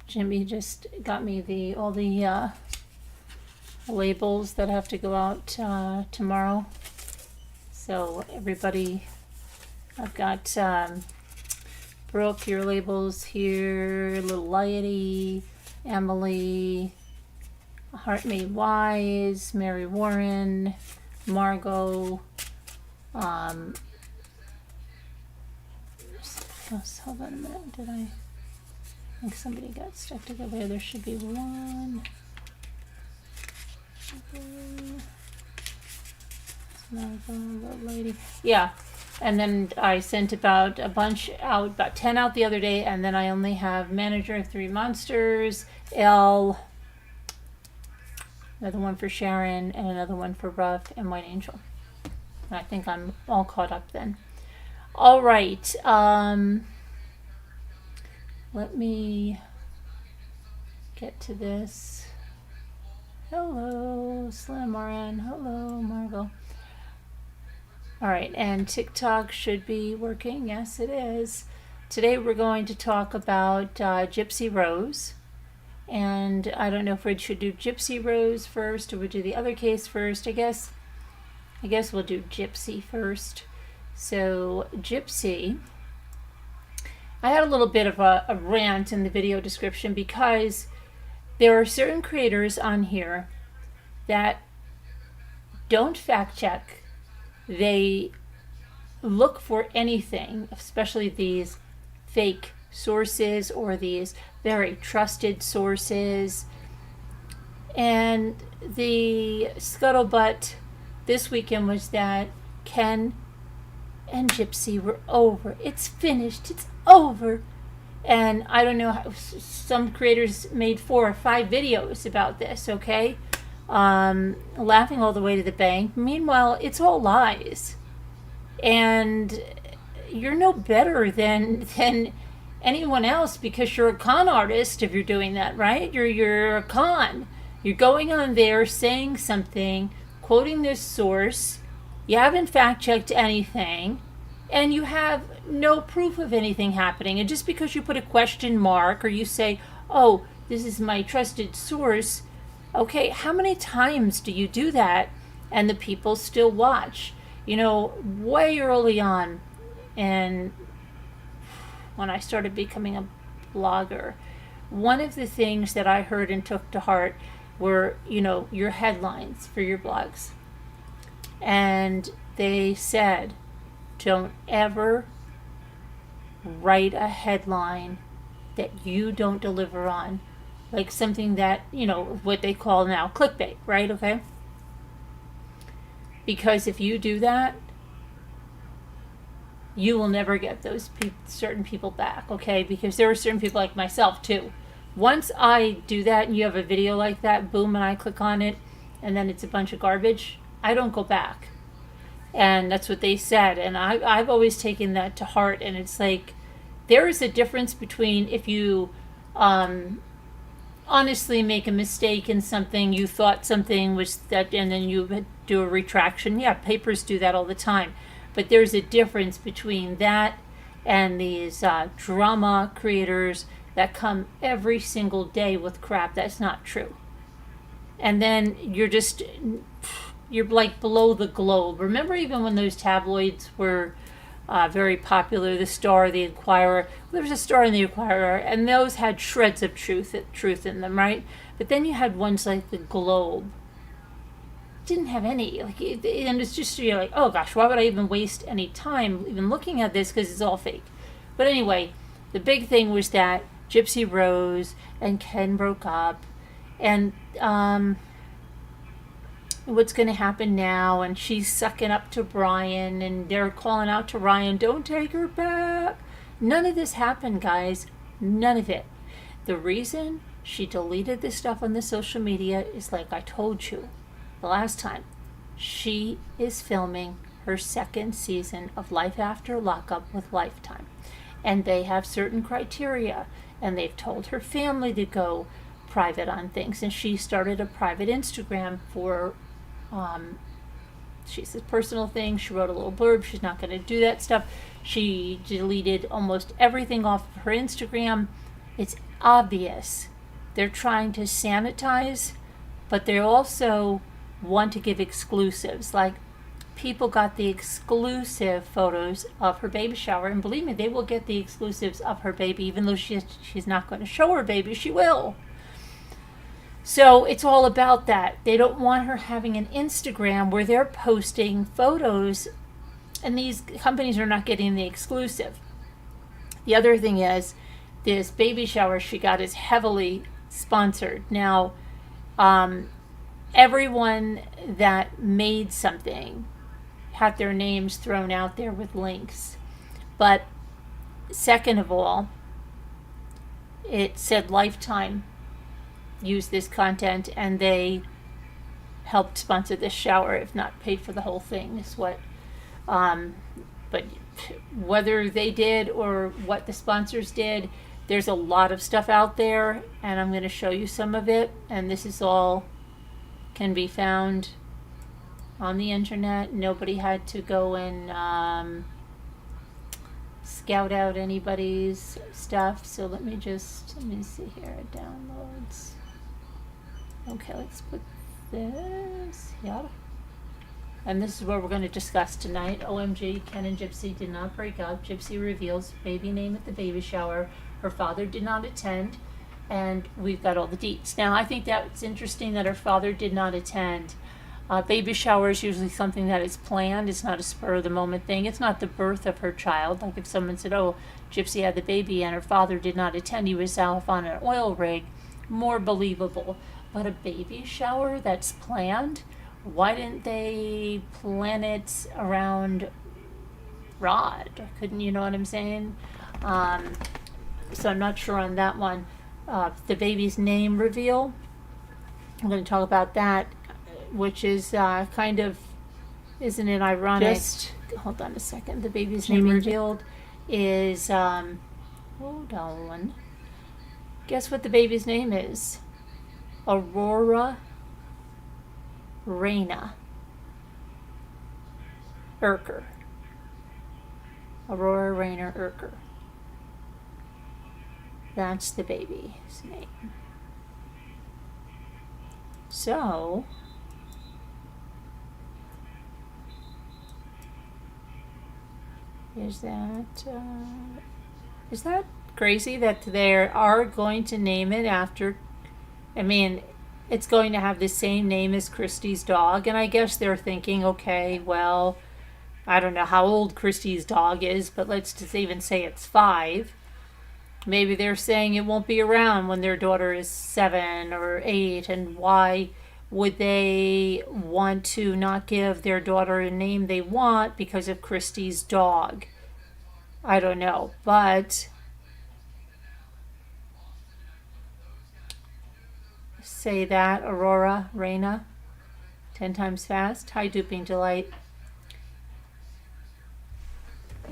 Jimmy just got me all the labels that have to go out tomorrow. So everybody, I've got Brooke, your labels here, Little Lighty, Emily, Heart Made Wise, Mary Warren, Margot, hold on a minute, I think somebody got stuck together. There should be one. Little lady. Yeah. And then I sent about a bunch out, about 10 out the other day, and then I only have Manager, 3 Monsters, L, another one for Sharon, and another one for Ruff and White Angel. And I think I'm all caught up then. All right. Let me get to this. Hello, Slim Moran. Hello, Margot. All right, and TikTok should be working. Yes, it is. Today we're going to talk about Gypsy Rose. And I don't know if we should do Gypsy Rose first or we do the other case first. I guess we'll do Gypsy first. So Gypsy, I had a little bit of a rant in the video description because there are certain creators on here that don't fact check. They look for anything, especially these fake sources or these very trusted sources. And the scuttlebutt this weekend was that Ken and Gypsy were over. It's finished. It's over. And I don't know how, some creators made 4 or 5 videos about this, okay? Laughing all the way to the bank. Meanwhile, it's all lies. And you're no better than anyone else because you're a con artist if you're doing that, right? You're a con. You're going on there saying something, quoting this source. You haven't fact-checked anything. And you have no proof of anything happening. And just because you put a question mark or you say, oh, this is my trusted source, okay, how many times do you do that and the people still watch? You know, way early on, and when I started becoming a blogger, one of the things that I heard and took to heart were, you know, your headlines for your blogs. And they said, don't ever write a headline that you don't deliver on. Like something that, you know, what they call now clickbait, right? Okay? Because if you do that, you will never get those certain people back, okay? Because there are certain people like myself too. Once I do that and you have a video like that, boom, and I click on it, and then it's a bunch of garbage, I don't go back. And that's what they said. And I've always taken that to heart. And it's like, there is a difference between if you honestly make a mistake in something, you thought something was that, and then you do a retraction. Yeah, papers do that all the time. But there's a difference between that and these drama creators that come every single day with crap that's not true. And then you're like below the globe. Remember even when those tabloids were very popular, the Star, the Inquirer. There was a Star and the Inquirer, and those had shreds of truth in them, right? But then you had ones like the Globe. Didn't have any. And it's just, you're like, oh gosh, why would I even waste any time even looking at this because it's all fake. But anyway, the big thing was that Gypsy Rose and Ken broke up, and what's going to happen now, and she's sucking up to Brian, and they're calling out to Ryan, don't take her back. None of this happened, guys. None of it. The reason she deleted this stuff on the social media is, like I told you the last time, she is filming her 2nd season of Life After Lockup with Lifetime. And they have certain criteria, and they've told her family to go private on things. And she started a private Instagram for She's a personal thing. She wrote a little blurb. She's not going to do that stuff. She deleted almost everything off of her Instagram. It's obvious they're trying to sanitize, but they also want to give exclusives. Like, people got the exclusive photos of her baby shower, and believe me, they will get the exclusives of her baby. Even though she's not going to show her baby, she will. So it's all about that. They don't want her having an Instagram where they're posting photos, and these companies are not getting the exclusive. The other thing is, this baby shower she got is heavily sponsored. Now, everyone that made something had their names thrown out there with links. But second of all, it said Lifetime used this content, and they helped sponsor this shower, if not paid for the whole thing, is what. But whether they did or what the sponsors did, there's a lot of stuff out there, and I'm going to show you some of it. And this is all can be found on the internet. Nobody had to go and scout out anybody's stuff. So let me see here. Downloads. Okay, let's put this. Yeah. And this is what we're going to discuss tonight. OMG, Ken and Gypsy did not break up. Gypsy reveals baby name at the baby shower. Her father did not attend. And we've got all the deets. Now, I think that's interesting that her father did not attend. Baby shower is usually something that is planned. It's not a spur of the moment thing. It's not the birth of her child. Like if someone said, oh, Gypsy had the baby and her father did not attend. He was off on an oil rig. More believable. But a baby shower that's planned? Why didn't they plan it around Rod? Couldn't, you know what I'm saying? So I'm not sure on that one. The baby's name reveal, I'm going to talk about that, which is kind of, isn't it ironic? Hold on a second. The baby's name revealed is, hold on. Guess what the baby's name is? Aurora Raina Urker. Aurora Raina Urker. That's the baby's name. So, is that crazy that they are going to name it after? I mean, it's going to have the same name as Christy's dog, and I guess they're thinking, okay, well, I don't know how old Christy's dog is, but let's just even say it's 5. Maybe they're saying it won't be around when their daughter is 7 or 8, and why would they want to not give their daughter a name they want because of Christy's dog? I don't know, but say that, Aurora Raina, 10 times fast. Hi, Duping Delight.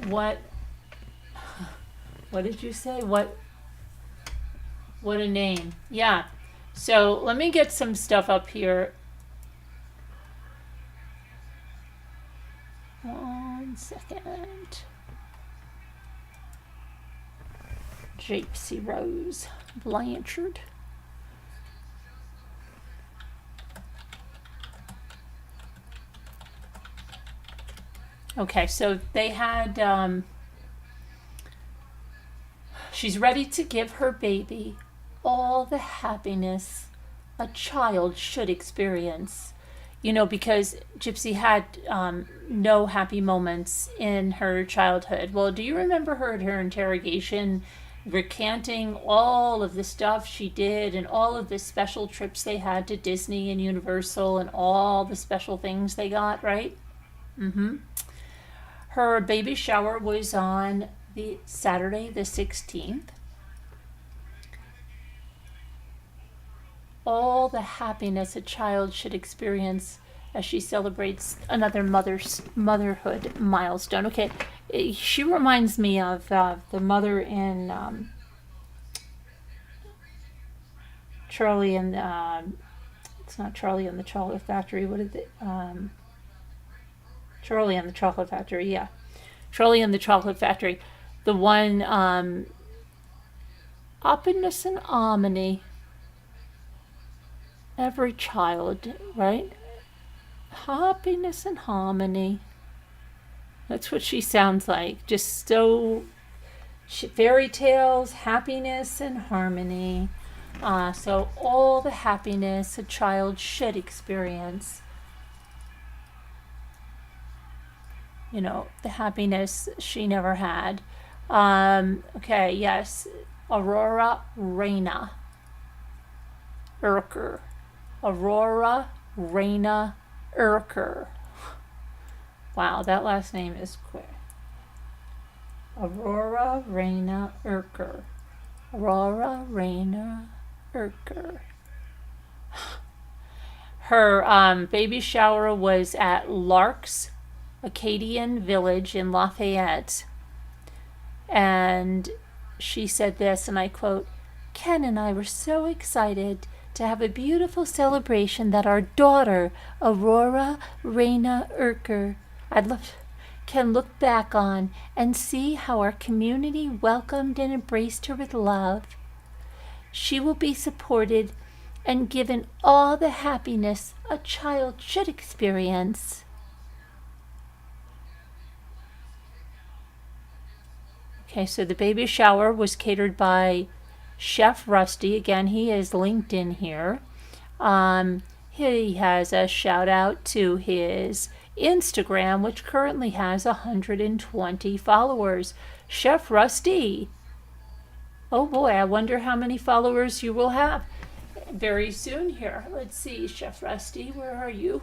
What did you say? What a name. Yeah. So let me get some stuff up here. 1 second. Gypsy Rose Blanchard. Okay, so they had, she's ready to give her baby all the happiness a child should experience. You know, because Gypsy had no happy moments in her childhood. Well, do you remember her at her interrogation recanting all of the stuff she did and all of the special trips they had to Disney and Universal and all the special things they got, right? Mm-hmm. Her baby shower was on the Saturday the 16th. All the happiness a child should experience as she celebrates another motherhood milestone. Okay, she reminds me of the mother in Charlie and it's not Charlie and the Chocolate Factory. What is it? Charlie and the Chocolate Factory, yeah. Charlie and the Chocolate Factory. The one, happiness and harmony. Every child, right? Happiness and harmony. That's what she sounds like. Just so fairy tales, happiness and harmony. So all the happiness a child should experience. You know, the happiness she never had. Okay, yes. Aurora Reina. Urker. Aurora Reina Urker. Wow, that last name is quick. Aurora Reina Urker. Aurora Reina Urker. Her baby shower was at Lark's Acadian Village in Lafayette. And she said this, and I quote, "Ken and I were so excited to have a beautiful celebration that our daughter, Aurora Reina Urker, can look back on and see how our community welcomed and embraced her with love. She will be supported and given all the happiness a child should experience." Okay, so the baby shower was catered by Chef Rusty. Again, he is linked in here. He has a shout out to his Instagram, which currently has 120 followers. Chef Rusty. Oh boy, I wonder how many followers you will have very soon here. Let's see, Chef Rusty, where are you?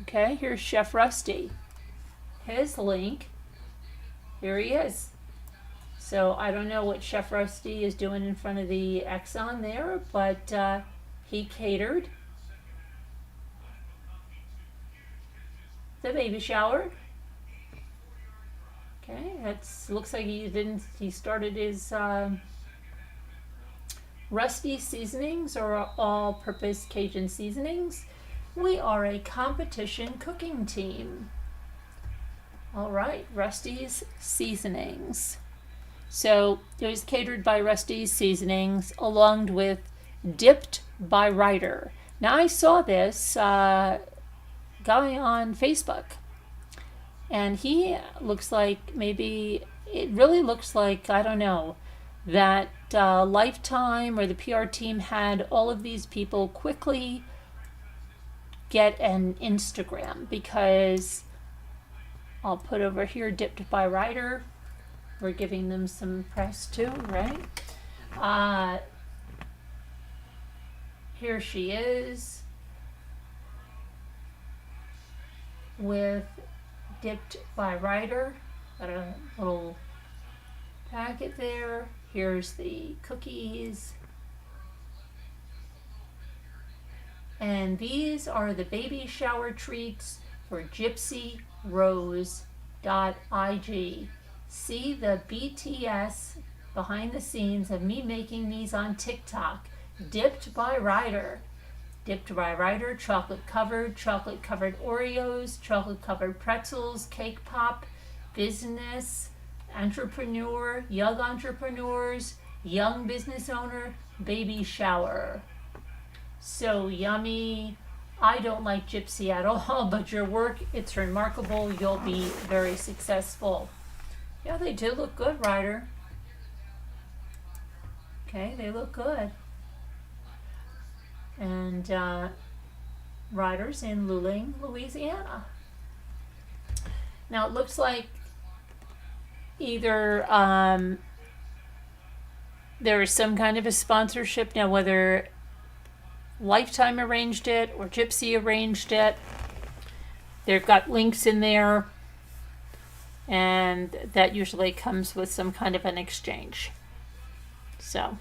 Okay, here's Chef Rusty. His link. Here he is. So I don't know what Chef Rusty is doing in front of the Exxon there, but he catered the baby shower. Okay, looks like he started his Rusty Seasonings, or all-purpose Cajun seasonings. We are a competition cooking team. All right, Rusty's Seasonings. So it was catered by Rusty's Seasonings, along with Dipped by Ryder. Now I saw this going on Facebook, and he looks like it really looks like, I don't know, that Lifetime or the PR team had all of these people quickly get an Instagram, because I'll put over here Dipped by Ryder. We're giving them some press too, right? Here she is with Dipped by Ryder. Got a little packet there. Here's the cookies. And these are the baby shower treats for Gypsy Rose.ig. See the BTS behind the scenes of me making these on TikTok. Dipped by Ryder. Dipped by Ryder, chocolate covered Oreos, chocolate covered pretzels, cake pop, business, entrepreneur, young entrepreneurs, young business owner, baby shower. So yummy. I don't like Gypsy at all, but your work, it's remarkable. You'll be very successful. Yeah, they do look good, Ryder. Okay, they look good. And Ryder's in Luling, Louisiana. Now it looks like either there is some kind of a sponsorship. Now whether Lifetime arranged it or Gypsy arranged it, they've got links in there, and that usually comes with some kind of an exchange. So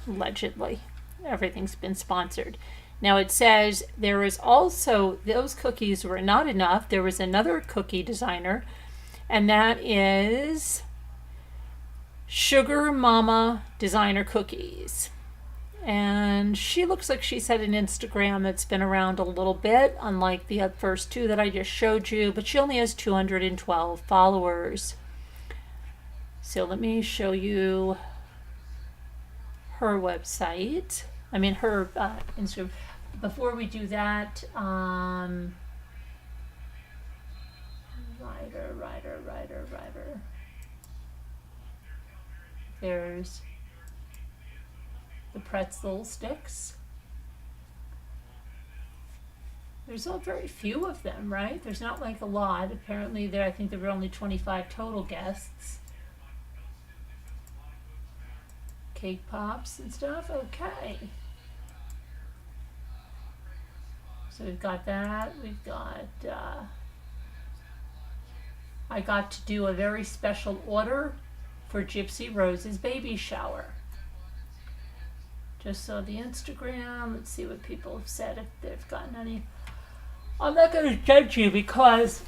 allegedly everything's been sponsored. Now it says there is also, those cookies were not enough. There was another cookie designer, and that is Sugar Mama Designer Cookies. And she looks like she's had an Instagram that's been around a little bit, unlike the first two that I just showed you, but she only has 212 followers. So let me show you her website. I mean, her Instagram. Before we do that, writer. There's the pretzel sticks. There's very few of them, right? There's not like a lot. Apparently I think there were only 25 total guests. Cake pops and stuff, okay. So we've got that, we've got, I got to do a very special order for Gypsy Rose's baby shower. Just saw the Instagram. Let's see what people have said, if they've gotten any. I'm not going to judge you because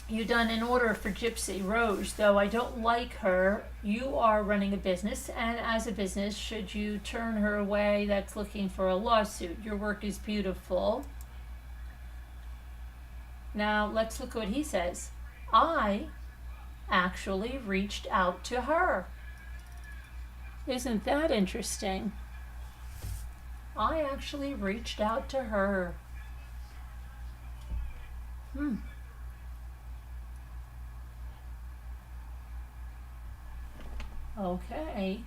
you've done an order for Gypsy Rose, though I don't like her. You are running a business, and as a business, should you turn her away, that's looking for a lawsuit. Your work is beautiful. Now, let's look at what he says. I actually reached out to her. Isn't that interesting? I actually reached out to her. Okay.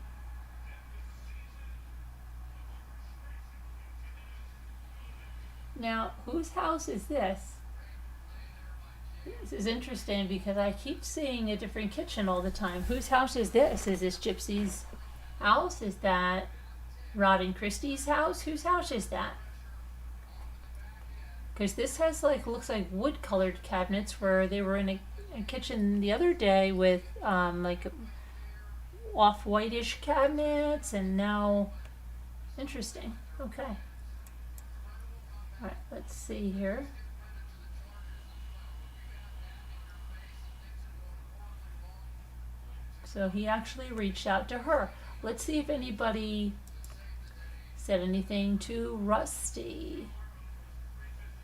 Now, whose house is this? This is interesting because I keep seeing a different kitchen all the time. Whose house is this? Is this Gypsy's house? Is that Rod and Christie's house? Whose house is that? Because this has looks like wood colored cabinets, where they were in a kitchen the other day with off-whitish cabinets, and now interesting. Okay. All right, let's see here. So he actually reached out to her. Let's see if anybody said anything to Rusty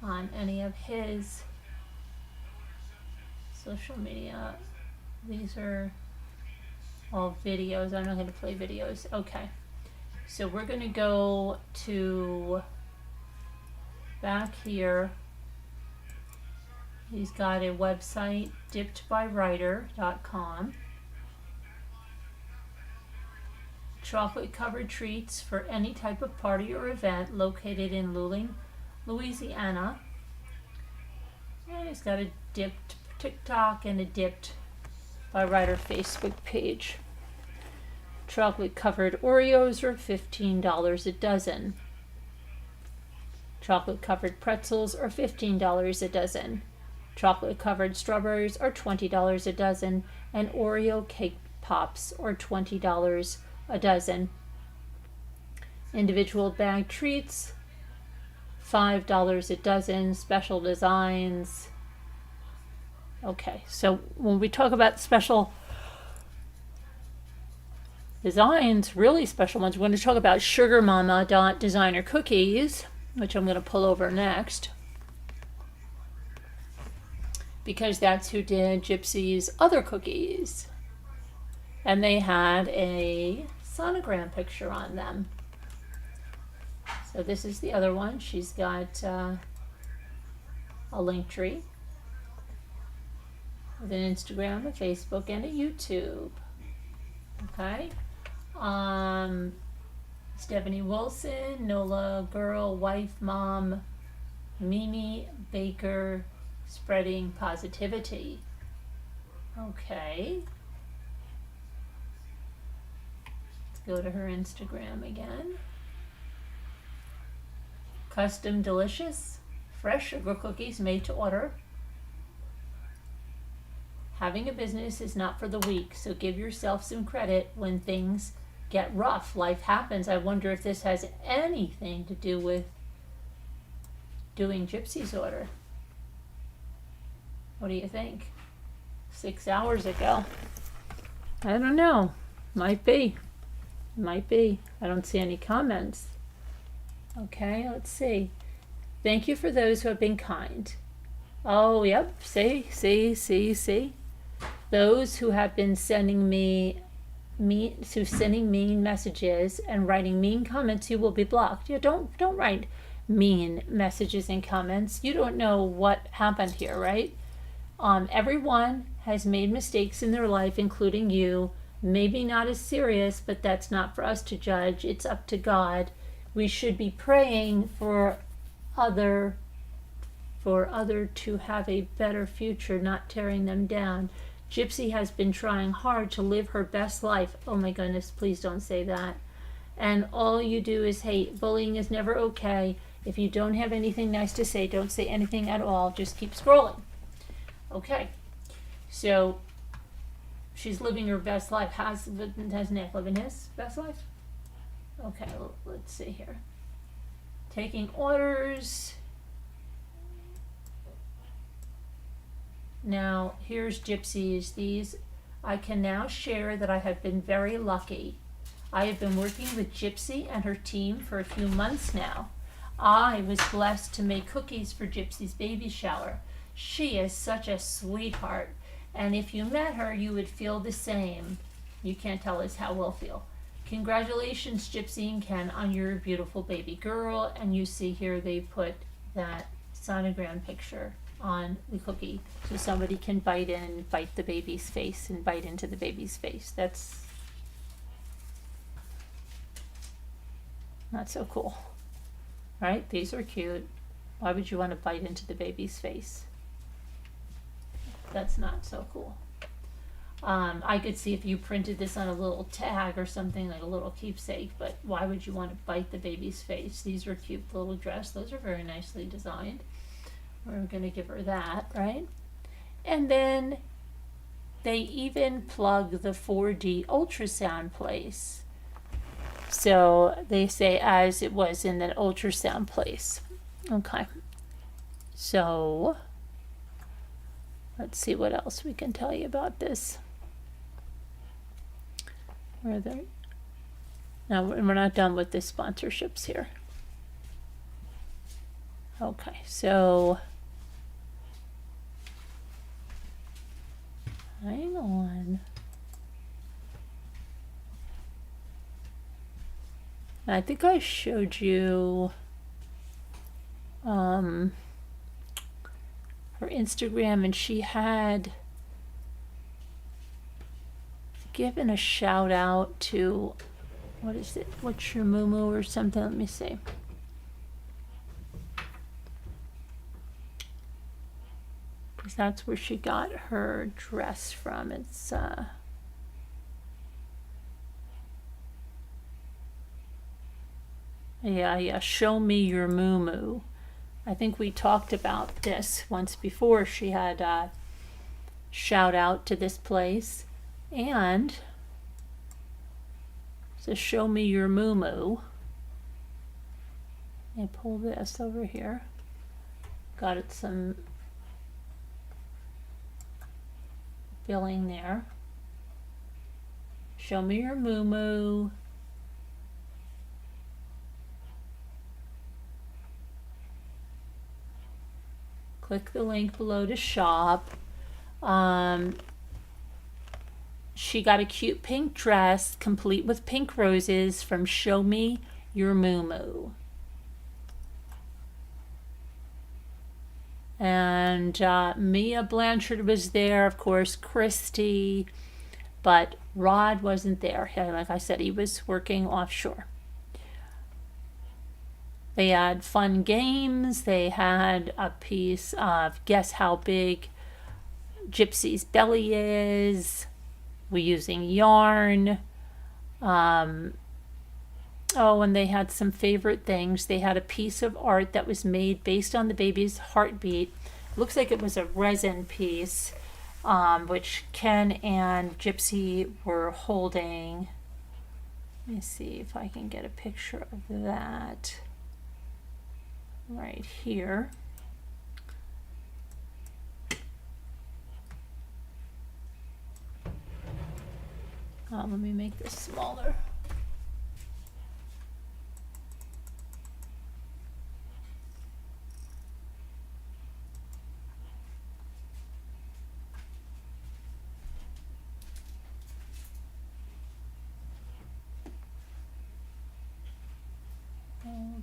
on any of his social media. These are all videos. I don't know how to play videos. Okay. So we're going to go to back here. He's got a website, dippedbywriter.com. Chocolate covered treats for any type of party or event, located in Luling, Louisiana. And he's got a dipped TikTok and a Dipped by Writer Facebook page. Chocolate covered Oreos are $15 a dozen. Chocolate covered pretzels are $15 a dozen. Chocolate covered strawberries are $20 a dozen, and Oreo cake pops are $20 a dozen. Individual bag treats, $5 a dozen. Special designs. Okay, so when we talk about special designs, really special ones, we're going to talk about Sugar Mama designer cookies, which I'm going to pull over next, because that's who did Gypsy's other cookies. And they had a sonogram picture on them. So this is the other one. She's got a link tree with an Instagram, a Facebook, and a YouTube. Okay. Stephanie Wilson, Nola Girl, Wife, Mom, Mimi Baker, spreading positivity. Okay. Go to her Instagram again. Custom delicious, fresh sugar cookies made to order. Having a business is not for the weak, so give yourself some credit when things get rough. Life happens. I wonder if this has anything to do with doing Gypsy's order. What do you think? 6 hours ago. I don't know. Might be. Might be. I don't see any comments. Okay, let's see. Thank you for those who have been kind. Oh, yep. See. Those who have been sending me sending mean messages and writing mean comments, you will be blocked. Yeah, don't write mean messages and comments. You don't know what happened here, right? Everyone has made mistakes in their life, including you. Maybe not as serious, but that's not for us to judge. It's up to God. We should be praying for other to have a better future, not tearing them down. Gypsy has been trying hard to live her best life. Oh my goodness, please don't say that. And all you do is hate. Bullying is never okay. If you don't have anything nice to say, don't say anything at all. Just keep scrolling. Okay, so she's living her best life. Has Nick living his best life? Okay, let's see here. Taking orders. Now, here's Gypsy's. These, I can now share that I have been very lucky. I have been working with Gypsy and her team for a few months now. I was blessed to make cookies for Gypsy's baby shower. She is such a sweetheart, and if you met her, you would feel the same. You can't tell us how we'll feel. Congratulations, Gypsy and Ken, on your beautiful baby girl. And you see here they put that sonogram picture on the cookie so somebody can bite the baby's face and bite into the baby's face. That's not so cool, right? These are cute. Why would you want to bite into the baby's face? That's not so cool. I could see if you printed this on a little tag or something, like a little keepsake, but why would you want to bite the baby's face? These are cute little dress. Those are very nicely designed. We're going to give her that, right? And then they even plug the 4D ultrasound place. So they say as it was in the ultrasound place. Okay. So let's see what else we can tell you about this. Where are they? Now we're not done with the sponsorships here. Okay, so hang on. I think I showed you her Instagram, and she had given a shout out to, what is it? What's your moo or something? Let me see. Because that's where she got her dress from. It's yeah, show me your moo. I think we talked about this once before. She had a shout out to this place, and so show me your moo. I pull this over here. Got it some billing there. Show me your moo. Click the link below to shop. She got a cute pink dress, complete with pink roses, from Show Me Your Moo. And Mia Blanchard was there, of course, Christy, but Rod wasn't there. Like I said, he was working offshore. They had fun games. They had a piece of Guess How Big Gypsy's Belly Is. We're using yarn. Oh, and they had some favorite things. They had a piece of art that was made based on the baby's heartbeat. Looks like it was a resin piece, which Ken and Gypsy were holding. Let me see if I can get a picture of that. Right here. Let me make this smaller.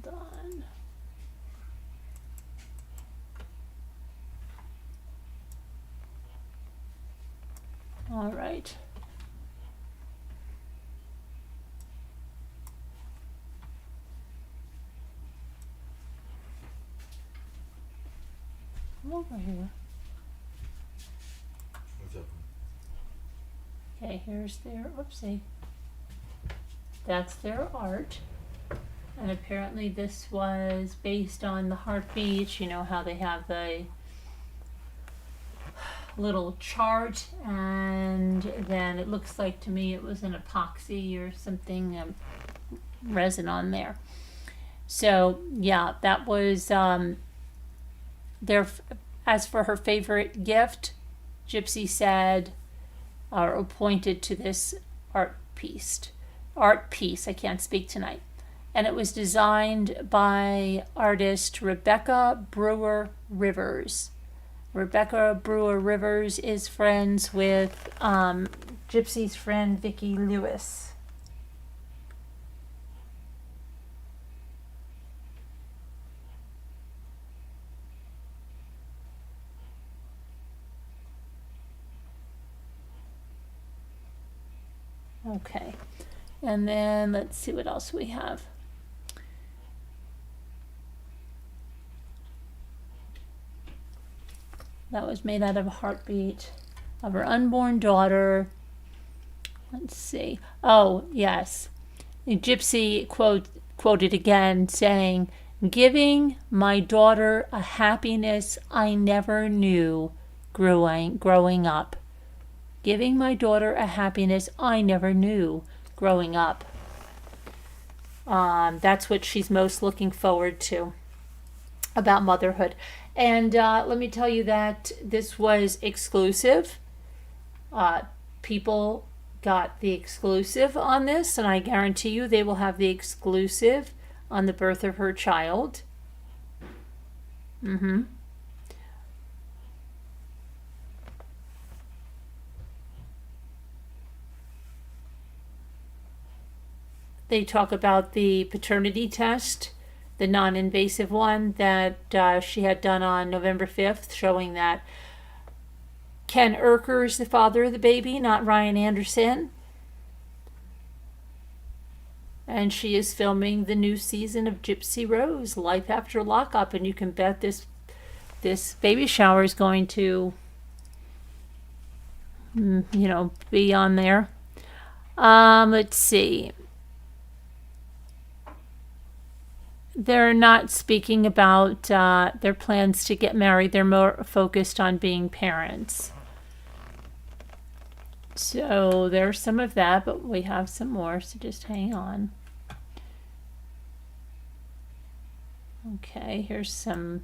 Hold on. All right. Over here. What's up? Okay, here's their, oopsie. That's their art. And apparently this was based on the heartbeats. You know how they have the little chart, and then it looks like to me it was an epoxy or something, resin on there. So yeah, that was their. As for her favorite gift, Gypsy said, or pointed to this art piece. I can't speak tonight. And it was designed by artist Rebecca Brewer Rivers. Rebecca Brewer Rivers is friends with Gypsy's friend Vicki Lewis. Okay, and then let's see what else we have. That was made out of a heartbeat of her unborn daughter. Let's see. Oh, yes. Gypsy quoted again saying, "Giving my daughter a happiness I never knew growing up. Giving my daughter a happiness I never knew growing up." That's what she's most looking forward to about motherhood. And let me tell you that this was exclusive. People got the exclusive on this, and I guarantee you they will have the exclusive on the birth of her child. They talk about the paternity test, the non-invasive one that she had done on November 5th, showing that Ken Urker is the father of the baby, not Ryan Anderson. And she is filming the new season of Gypsy Rose, Life After Lockup, and you can bet this baby shower is going to, be on there. Let's see. They're not speaking about their plans to get married. They're more focused on being parents. So there's some of that, but we have some more, so just hang on. Okay, here's some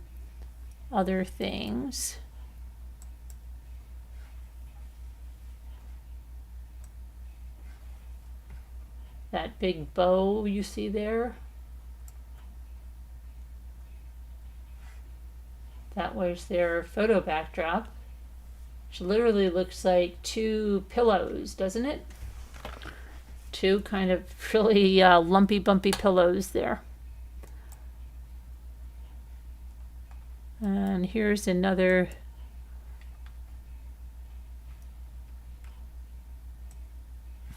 other things. That big bow you see there. That was their photo backdrop, which literally looks like two pillows, doesn't it? Two kind of really lumpy, bumpy pillows there. And here's another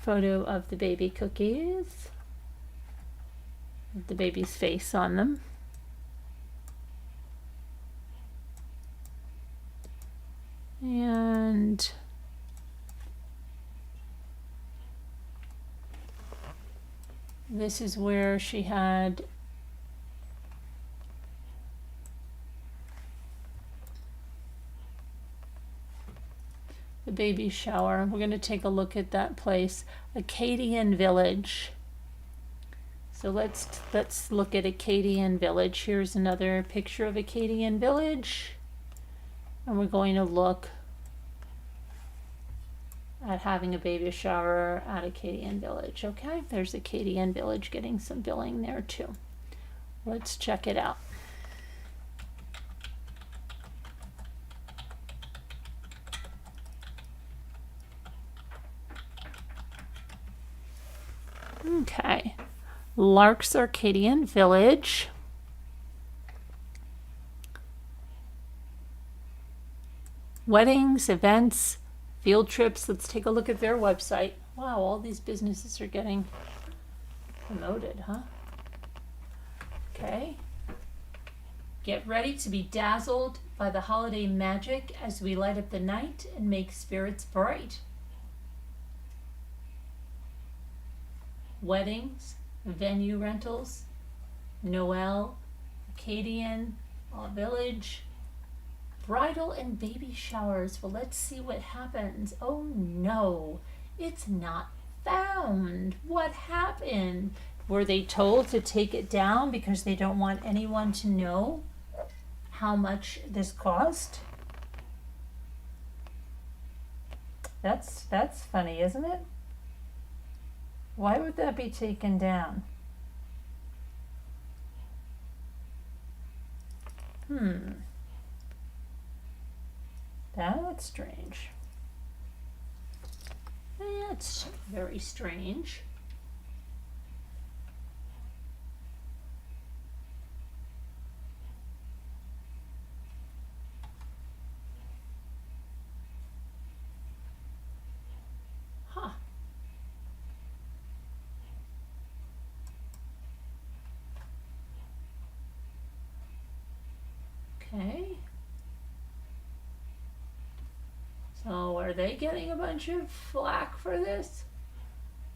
photo of the baby cookies, with the baby's face on them. And this is where she had the baby shower. We're going to take a look at that place, Acadian Village. So let's look at Acadian Village. Here's another picture of Acadian Village. And we're going to look at having a baby shower at Acadian Village. Okay, there's Acadian Village getting some billing there too. Let's check it out. Okay, Lark's Arcadian Village. weddings, events, field trips. Let's take a look at their website. Wow, all these businesses are getting promoted, huh? Okay. Get ready to be dazzled by the holiday magic as we light up the night and make spirits bright. Weddings, venue rentals, Noel, Acadian, All Village, bridal and baby showers. Well, let's see what happens. Oh no, it's not found. What happened? Were they told to take it down because they don't want anyone to know how much this cost? That's funny, isn't it? Why would that be taken down? That's strange. That's very strange. Huh. Okay. So are they getting a bunch of flack for this?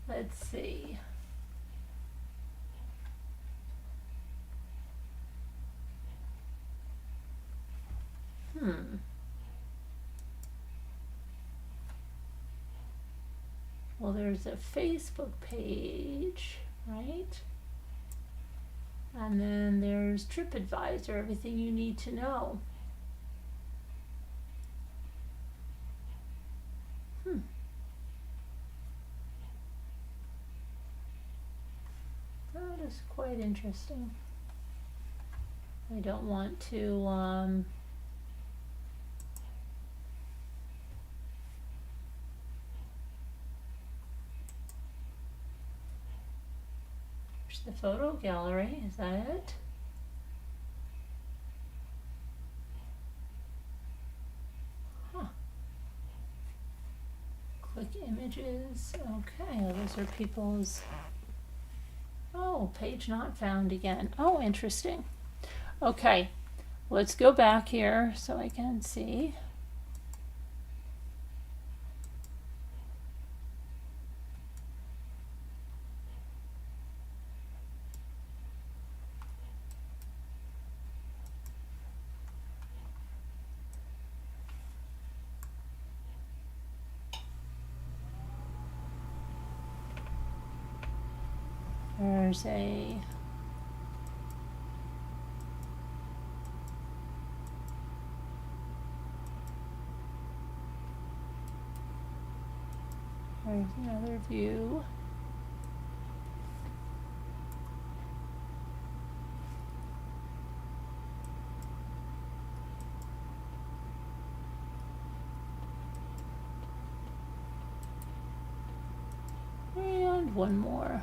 Let's see. Well, there's a Facebook page, right? And then there's TripAdvisor, everything you need to know. That is quite interesting. I don't want to there's the photo gallery, is that it? Click images. Okay, well, those are people's. Oh, page not found again. Oh, interesting. Okay, let's go back here so I can see. There's a there's another view. And one more.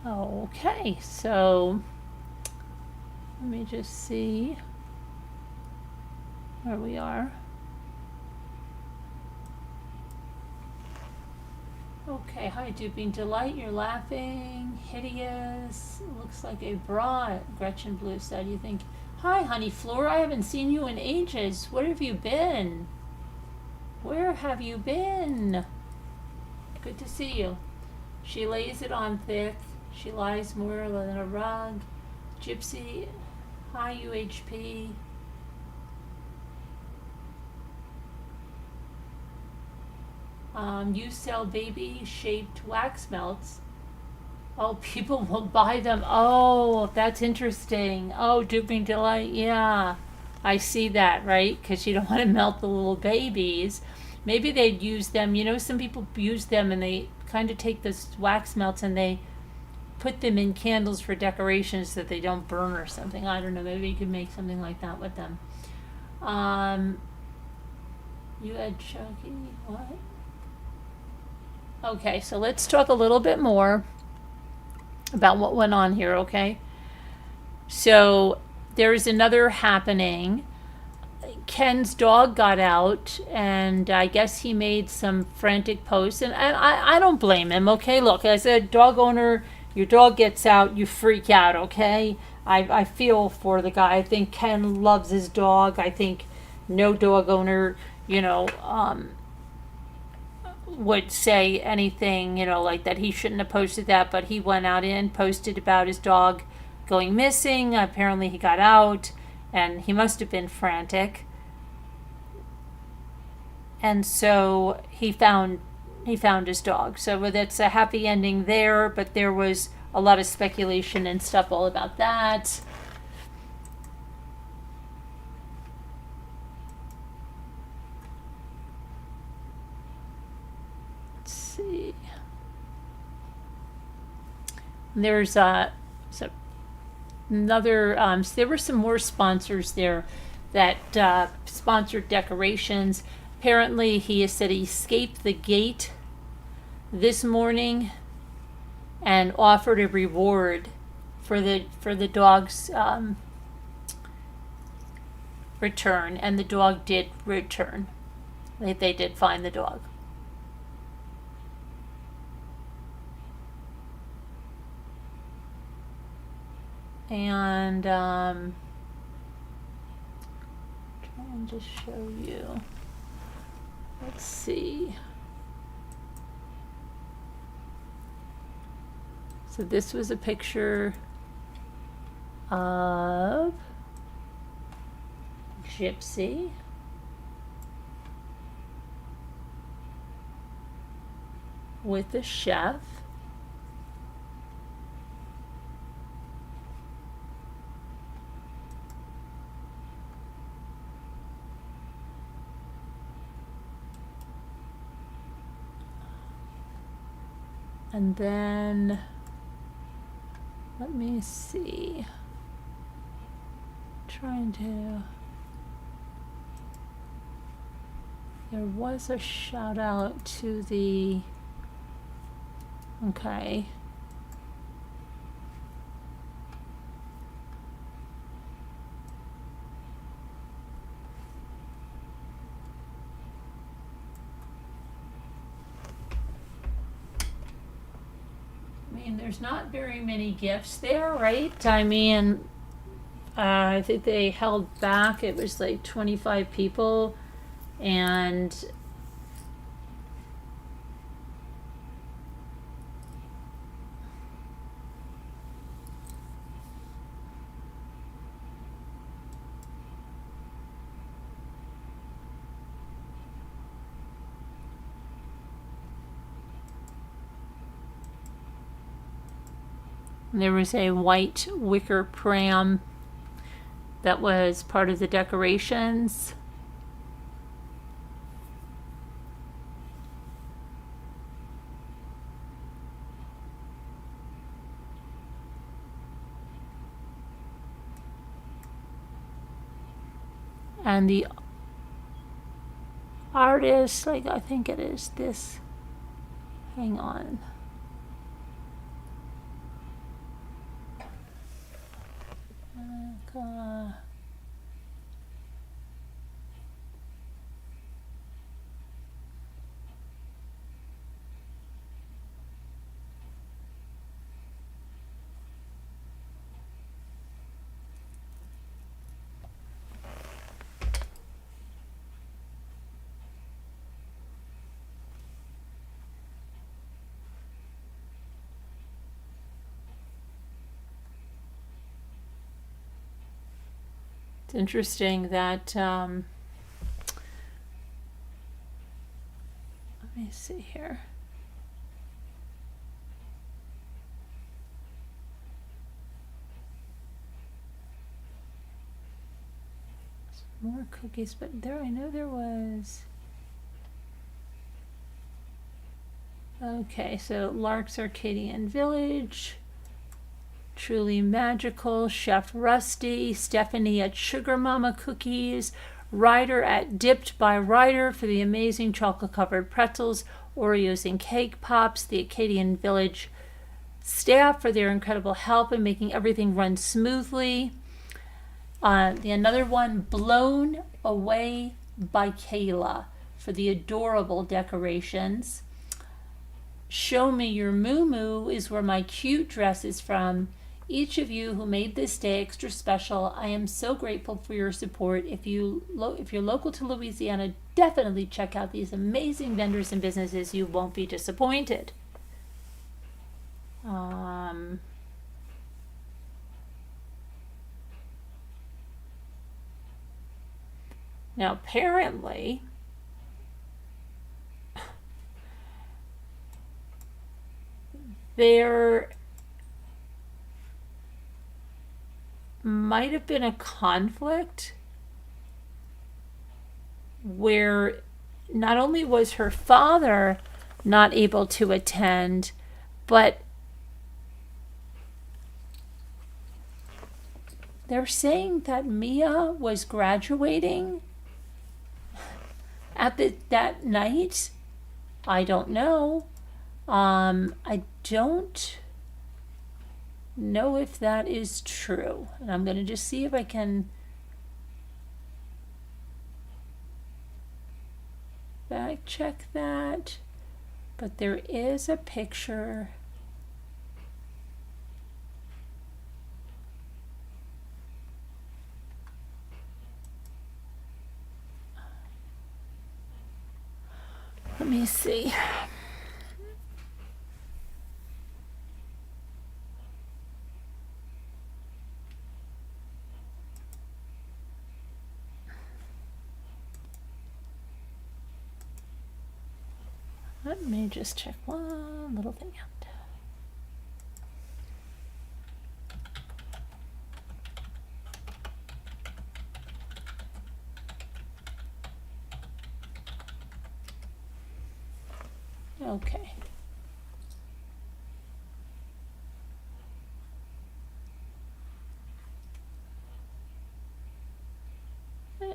Okay, so let me just see where we are. Okay, hi Duping Delight, you're laughing. Hideous, looks like a bra. Gretchen Blue said, you think, hi Honey Floor, I haven't seen you in ages. Where have you been? Where have you been? Good to see you. She lays it on thick. She lies more than a rug. Gypsy, hi UHP. You sell baby-shaped wax melts. Oh, people will buy them. Oh, that's interesting. Oh, Duping Delight, yeah. I see that, right? Because you don't want to melt the little babies. Maybe they'd use them. You know, some people use them and they kind of take those wax melts and they put them in candles for decoration so that they don't burn or something. I don't know. Maybe you could make something like that with them. You had Chucky. What? Okay, so let's talk a little bit more about what went on here, okay? So there's another happening. Ken's dog got out, and I guess he made some frantic posts, and I don't blame him, okay? Look, as a dog owner, your dog gets out, you freak out, okay? I feel for the guy. I think Ken loves his dog. I think no dog owner, would say anything, like that he shouldn't have posted that, but he went out and posted about his dog going missing. Apparently he got out, and he must have been frantic. And so he found his dog. So that's a happy ending there, but there was a lot of speculation and stuff all about that. Let's see. There's another. So there were some more sponsors there that sponsored decorations. Apparently, he has said he escaped the gate this morning and offered a reward for the dog's return, and the dog did return. They did find the dog. And try and just show you. Let's see. So this was a picture of Gypsy. With the chef. And then, let me see, there was a shout out to the, okay. There's not very many gifts there, right? I mean, I think they held back. It was like 25 people, and there was a white wicker pram that was part of the decorations. And the artist, like I think it is this, hang on. It's interesting that, let me see here. Some more cookies, but there, I know there was. Okay, so Lark's Arcadian Village. Truly Magical, Chef Rusty, Stephanie at Sugar Mama Cookies, Ryder at Dipped by Ryder for the amazing chocolate-covered pretzels, Oreos and Cake Pops, the Acadian Village staff for their incredible help in making everything run smoothly. Another one, Blown Away by Kayla, for the adorable decorations. Show Me Your Moo Moo is where my cute dress is from. Each of you who made this day extra special, I am so grateful for your support. If you're local to Louisiana, definitely check out these amazing vendors and businesses. You won't be disappointed. Now apparently there might have been a conflict where not only was her father not able to attend, but they're saying that Mia was graduating at that night. I don't know. I don't know if that is true. And I'm going to just see if I can fact check that. But there is a picture. Let me see. Let me just check one little thing out. Okay.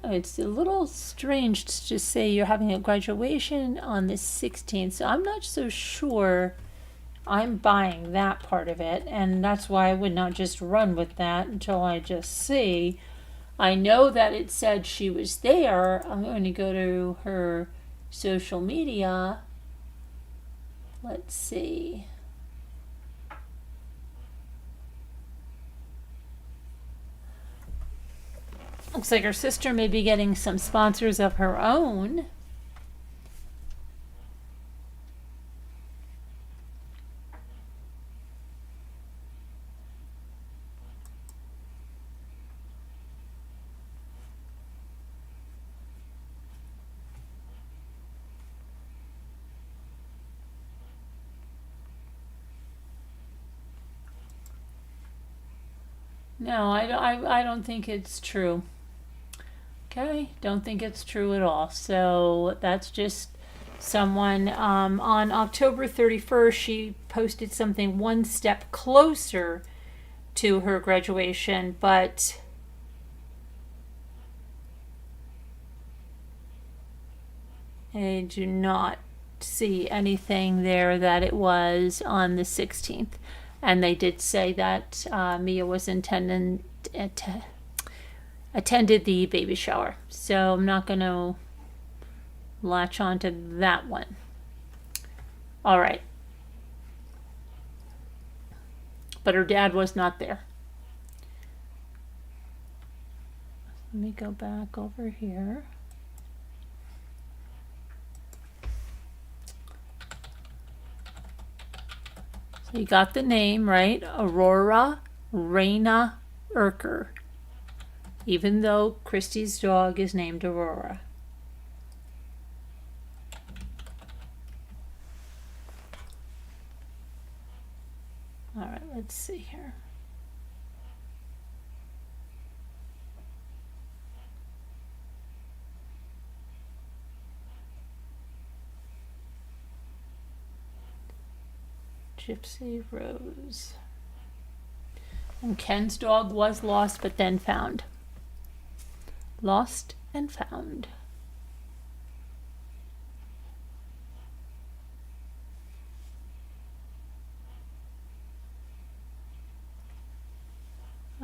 It's a little strange to just say you're having a graduation on the 16th, so I'm not so sure I'm buying that part of it, and that's why I would not just run with that until I just see. I know that it said she was there. I'm going to go to her social media. Let's see. Looks like her sister may be getting some sponsors of her own. No, I don't think it's true. Okay, don't think it's true at all. So that's just someone on October 31st, she posted something one step closer to her graduation, but I do not see anything there that it was on the 16th. And they did say that Mia was attended the baby shower. So I'm not going to latch on to that one. All right. But her dad was not there. Let me go back over here. So you got the name, right? Aurora Raina Urker. Even though Christy's dog is named Aurora. All right, let's see here. Gypsy Rose. And Ken's dog was lost but then found. Lost and found.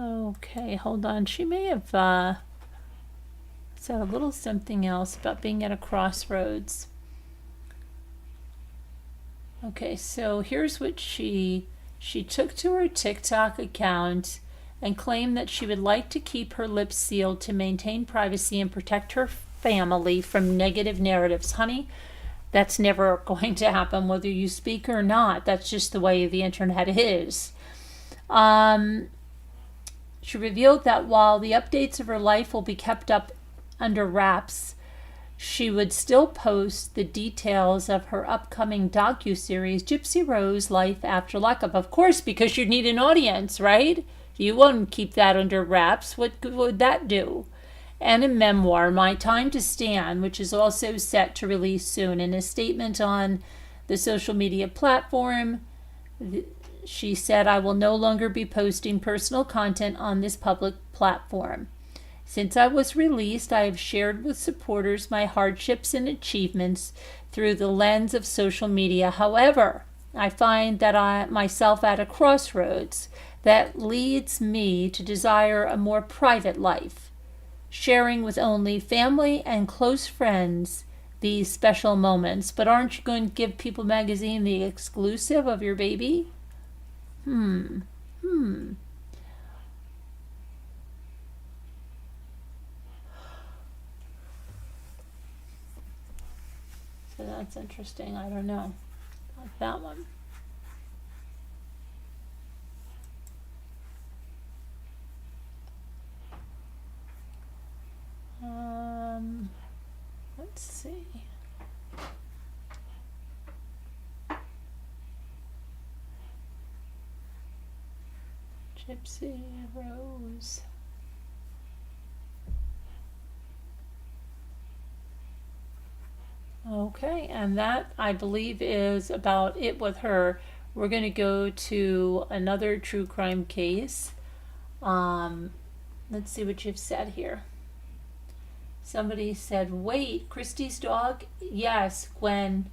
Okay, hold on. She may have said a little something else about being at a crossroads. Okay, so here's what she took to her TikTok account and claimed that she would like to keep her lips sealed to maintain privacy and protect her family from negative narratives. Honey, that's never going to happen whether you speak or not. That's just the way the internet is. She revealed that while the updates of her life will be kept up under wraps, she would still post the details of her upcoming docuseries, Gypsy Rose Life After Lockup. Of course, because you need an audience, right? You wouldn't keep that under wraps. What good would that do? And a memoir, My Time to Stand, which is also set to release soon. In a statement on the social media platform, she said, I will no longer be posting personal content on this public platform. Since I was released, I have shared with supporters my hardships and achievements through the lens of social media. However, I find that I myself at a crossroads that leads me to desire a more private life, sharing with only family and close friends these special moments. But aren't you going to give People Magazine the exclusive of your baby? So that's interesting. I don't know. Like that one. Let's see. Gypsy Rose. Okay, and that, I believe, is about it with her. We're going to go to another true crime case. Let's see what you've said here. Somebody said, wait, Christy's dog? Yes, Gwen.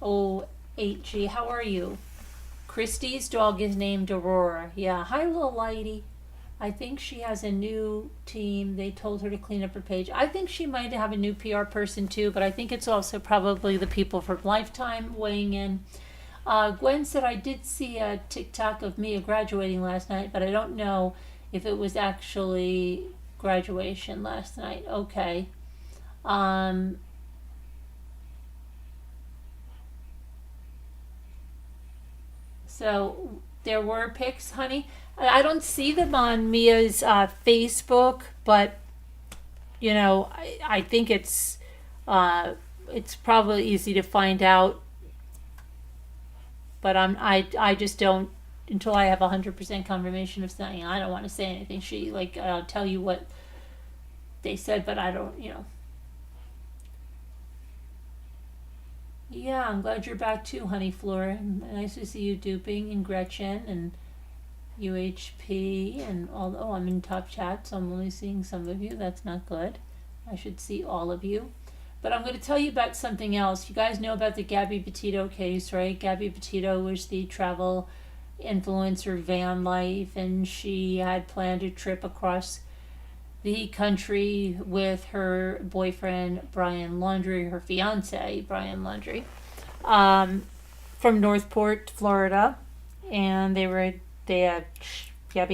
Oh, 8G, how are you? Christy's dog is named Aurora. Yeah, hi, little lady. I think she has a new team. They told her to clean up her page. I think she might have a new PR person too, but I think it's also probably the people from Lifetime weighing in. Gwen said, I did see a TikTok of Mia graduating last night, but I don't know if it was actually graduation last night. Okay. So there were pics, honey. I don't see them on Mia's Facebook, but you know, I think it's probably easy to find out. But I just don't, until I have 100% confirmation of something. I don't want to say anything. I'll tell you what they said, but I don't, Yeah, I'm glad you're back too, honey Flora. Nice to see you duping and Gretchen and UHP and all. Oh, I'm in top chat, so I'm only seeing some of you. That's not good. I should see all of you. But I'm going to tell you about something else. You guys know about the Gabby Petito case, right? Gabby Petito was the travel influencer van life, and she had planned a trip across the country with her boyfriend Brian Laundrie, her fiance Brian Laundrie, from Northport, Florida, and Gabby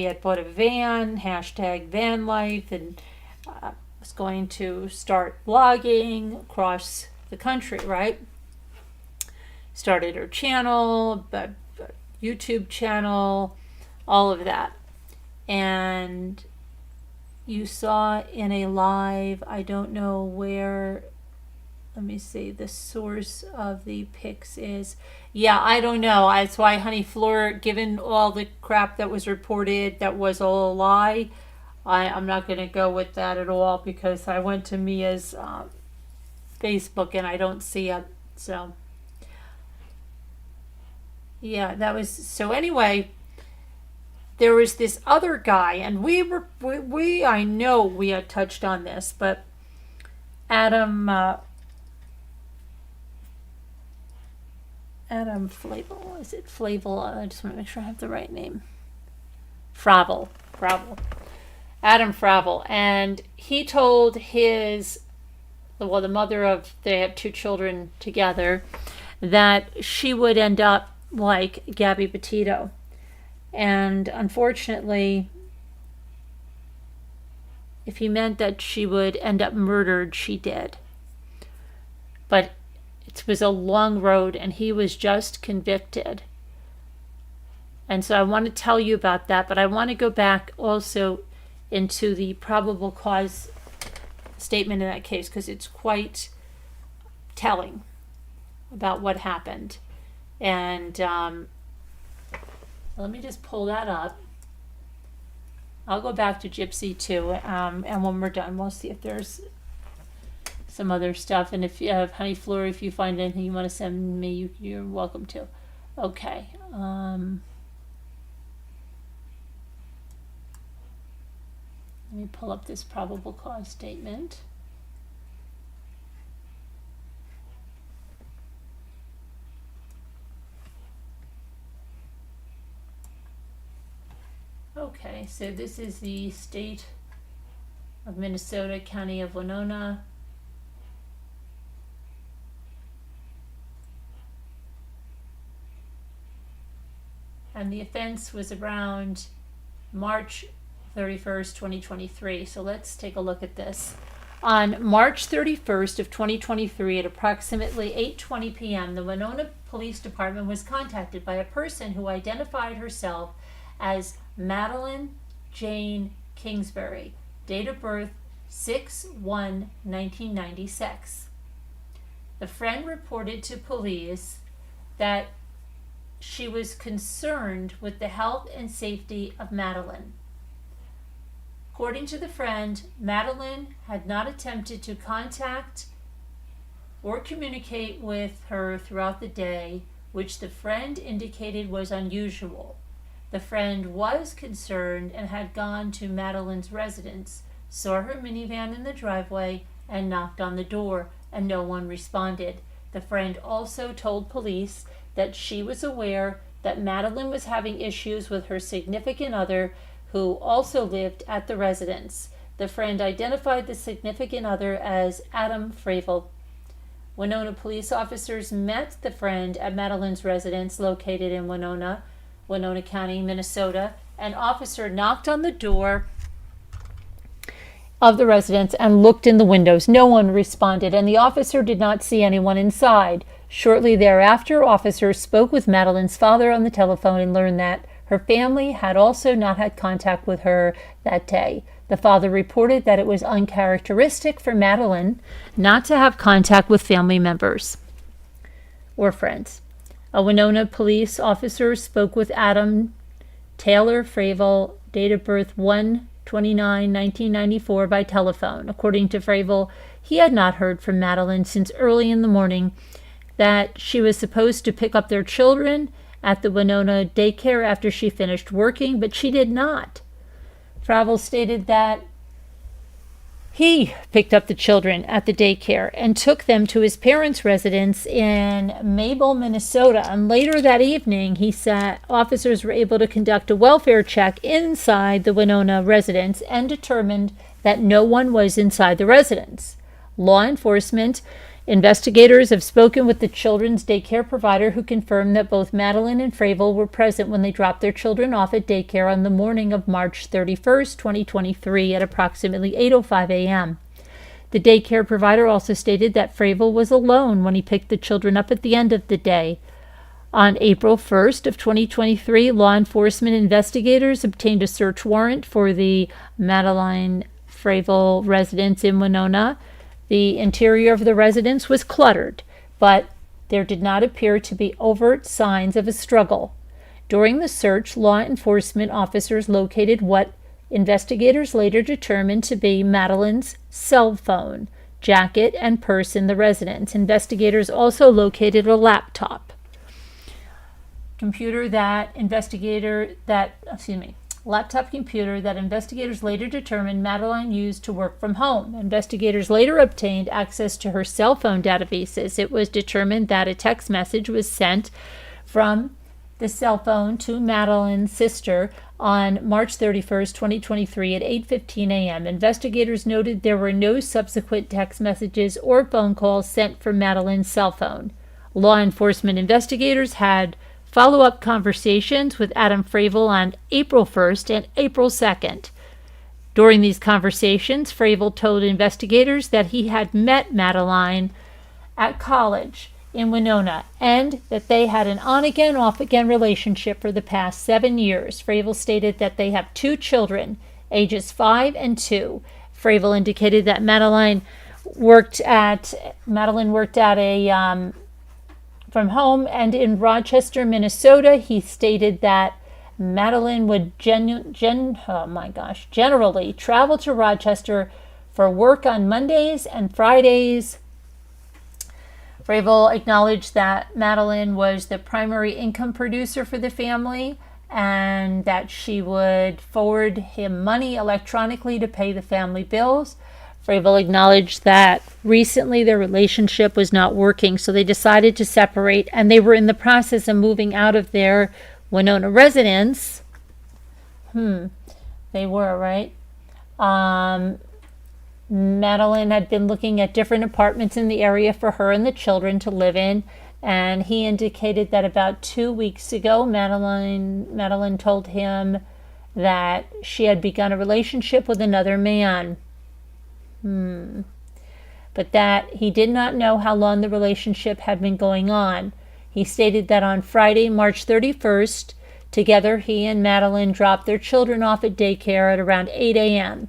had bought a van, #van life, and was going to start blogging across the country, right? Started her channel, YouTube channel, all of that, and you saw in a live, I don't know where, let me see, the source of the pics is, yeah, I don't know. That's why, honey Flora, given all the crap that was reported that was all a lie, I'm not going to go with that at all, because I went to Mia's Facebook and I don't see it. So, yeah, that was, so anyway, there was this other guy, and I know we had touched on this, but Adam Flavel, is it Flavel? I just want to make sure I have the right name. Fravel. Adam Fravel, and he told the mother of, they have 2 children together, that she would end up like Gabby Petito. And unfortunately, if he meant that she would end up murdered, she did. But it was a long road, and he was just convicted. And so I want to tell you about that, but I want to go back also into the probable cause statement in that case, because it's quite telling about what happened. And let me just pull that up. I'll go back to Gypsy too, and when we're done, we'll see if there's some other stuff. And if you have Honey Fleur, if you find anything you want to send me, you're welcome to. Okay. Let me pull up this probable cause statement. Okay, so this is the state of Minnesota, county of Winona. And the offense was around March 31st, 2023. So let's take a look at this. On March 31st of 2023 at approximately 8:20 p.m., the Winona Police Department was contacted by a person who identified herself as Madeline Jane Kingsbury, date of birth 6/1/1996. The friend reported to police that she was concerned with the health and safety of Madeline. According to the friend, Madeline had not attempted to contact or communicate with her throughout the day, which the friend indicated was unusual. The friend was concerned and had gone to Madeline's residence, saw her minivan in the driveway, and knocked on the door, and no one responded. The friend also told police that she was aware that Madeline was having issues with her significant other, who also lived at the residence. The friend identified the significant other as Adam Fravel. Winona police officers met the friend at Madeline's residence located in Winona County, Minnesota. An officer knocked on the door of the residence and looked in the windows. No one responded, and the officer did not see anyone inside. Shortly thereafter, officers spoke with Madeline's father on the telephone and learned that her family had also not had contact with her that day. The father reported that it was uncharacteristic for Madeline not to have contact with family members or friends. A Winona police officer spoke with Adam Taylor Fravel, date of birth 1/29/1994, by telephone. According to Fravel, he had not heard from Madeline since early in the morning, that she was supposed to pick up their children at the Winona daycare after she finished working, but she did not. Fravel stated that he picked up the children at the daycare and took them to his parents' residence in Mabel, Minnesota. And later that evening, he said officers were able to conduct a welfare check inside the Winona residence and determined that no one was inside the residence. Law enforcement investigators have spoken with the children's daycare provider, who confirmed that both Madeline and Fravel were present when they dropped their children off at daycare on the morning of March 31st, 2023 at approximately 8:05 a.m. The daycare provider also stated that Fravel was alone when he picked the children up at the end of the day. On April 1st of 2023, law enforcement investigators obtained a search warrant for the Madeline Fravel residence in Winona. The interior of the residence was cluttered, but there did not appear to be overt signs of a struggle. During the search, law enforcement officers located what investigators later determined to be Madeline's cell phone, jacket, and purse in the residence. Investigators also located a laptop computer that investigators later determined Madeline used to work from home. Investigators later obtained access to her cell phone databases. It was determined that a text message was sent from the cell phone to Madeline's sister On March 31st, 2023 at 8:15 a.m., investigators noted there were no subsequent text messages or phone calls sent from Madeline's cell phone. Law enforcement investigators had follow-up conversations with Adam Fravel on April 1st and April 2nd. During these conversations, Fravel told investigators that he had met Madeline at college in Winona, and that they had an on-again, off-again relationship for the past 7 years. Fravel stated that they have 2 children, ages 5 and 2. Fravel indicated that Madeline worked at a from home, and in Rochester, Minnesota. He stated that Madeline would generally travel to Rochester for work on Mondays and Fridays. Fravel acknowledged that Madeline was the primary income producer for the family and that she would forward him money electronically to pay the family bills. Fravel acknowledged that recently their relationship was not working, so they decided to separate, and they were in the process of moving out of their Winona residence. They were, right? Madeline had been looking at different apartments in the area for her and the children to live in, and he indicated that about 2 weeks ago, Madeline told him that she had begun a relationship with another man. But that he did not know how long the relationship had been going on. He stated that on Friday, March 31st, together he and Madeline dropped their children off at daycare at around 8 a.m.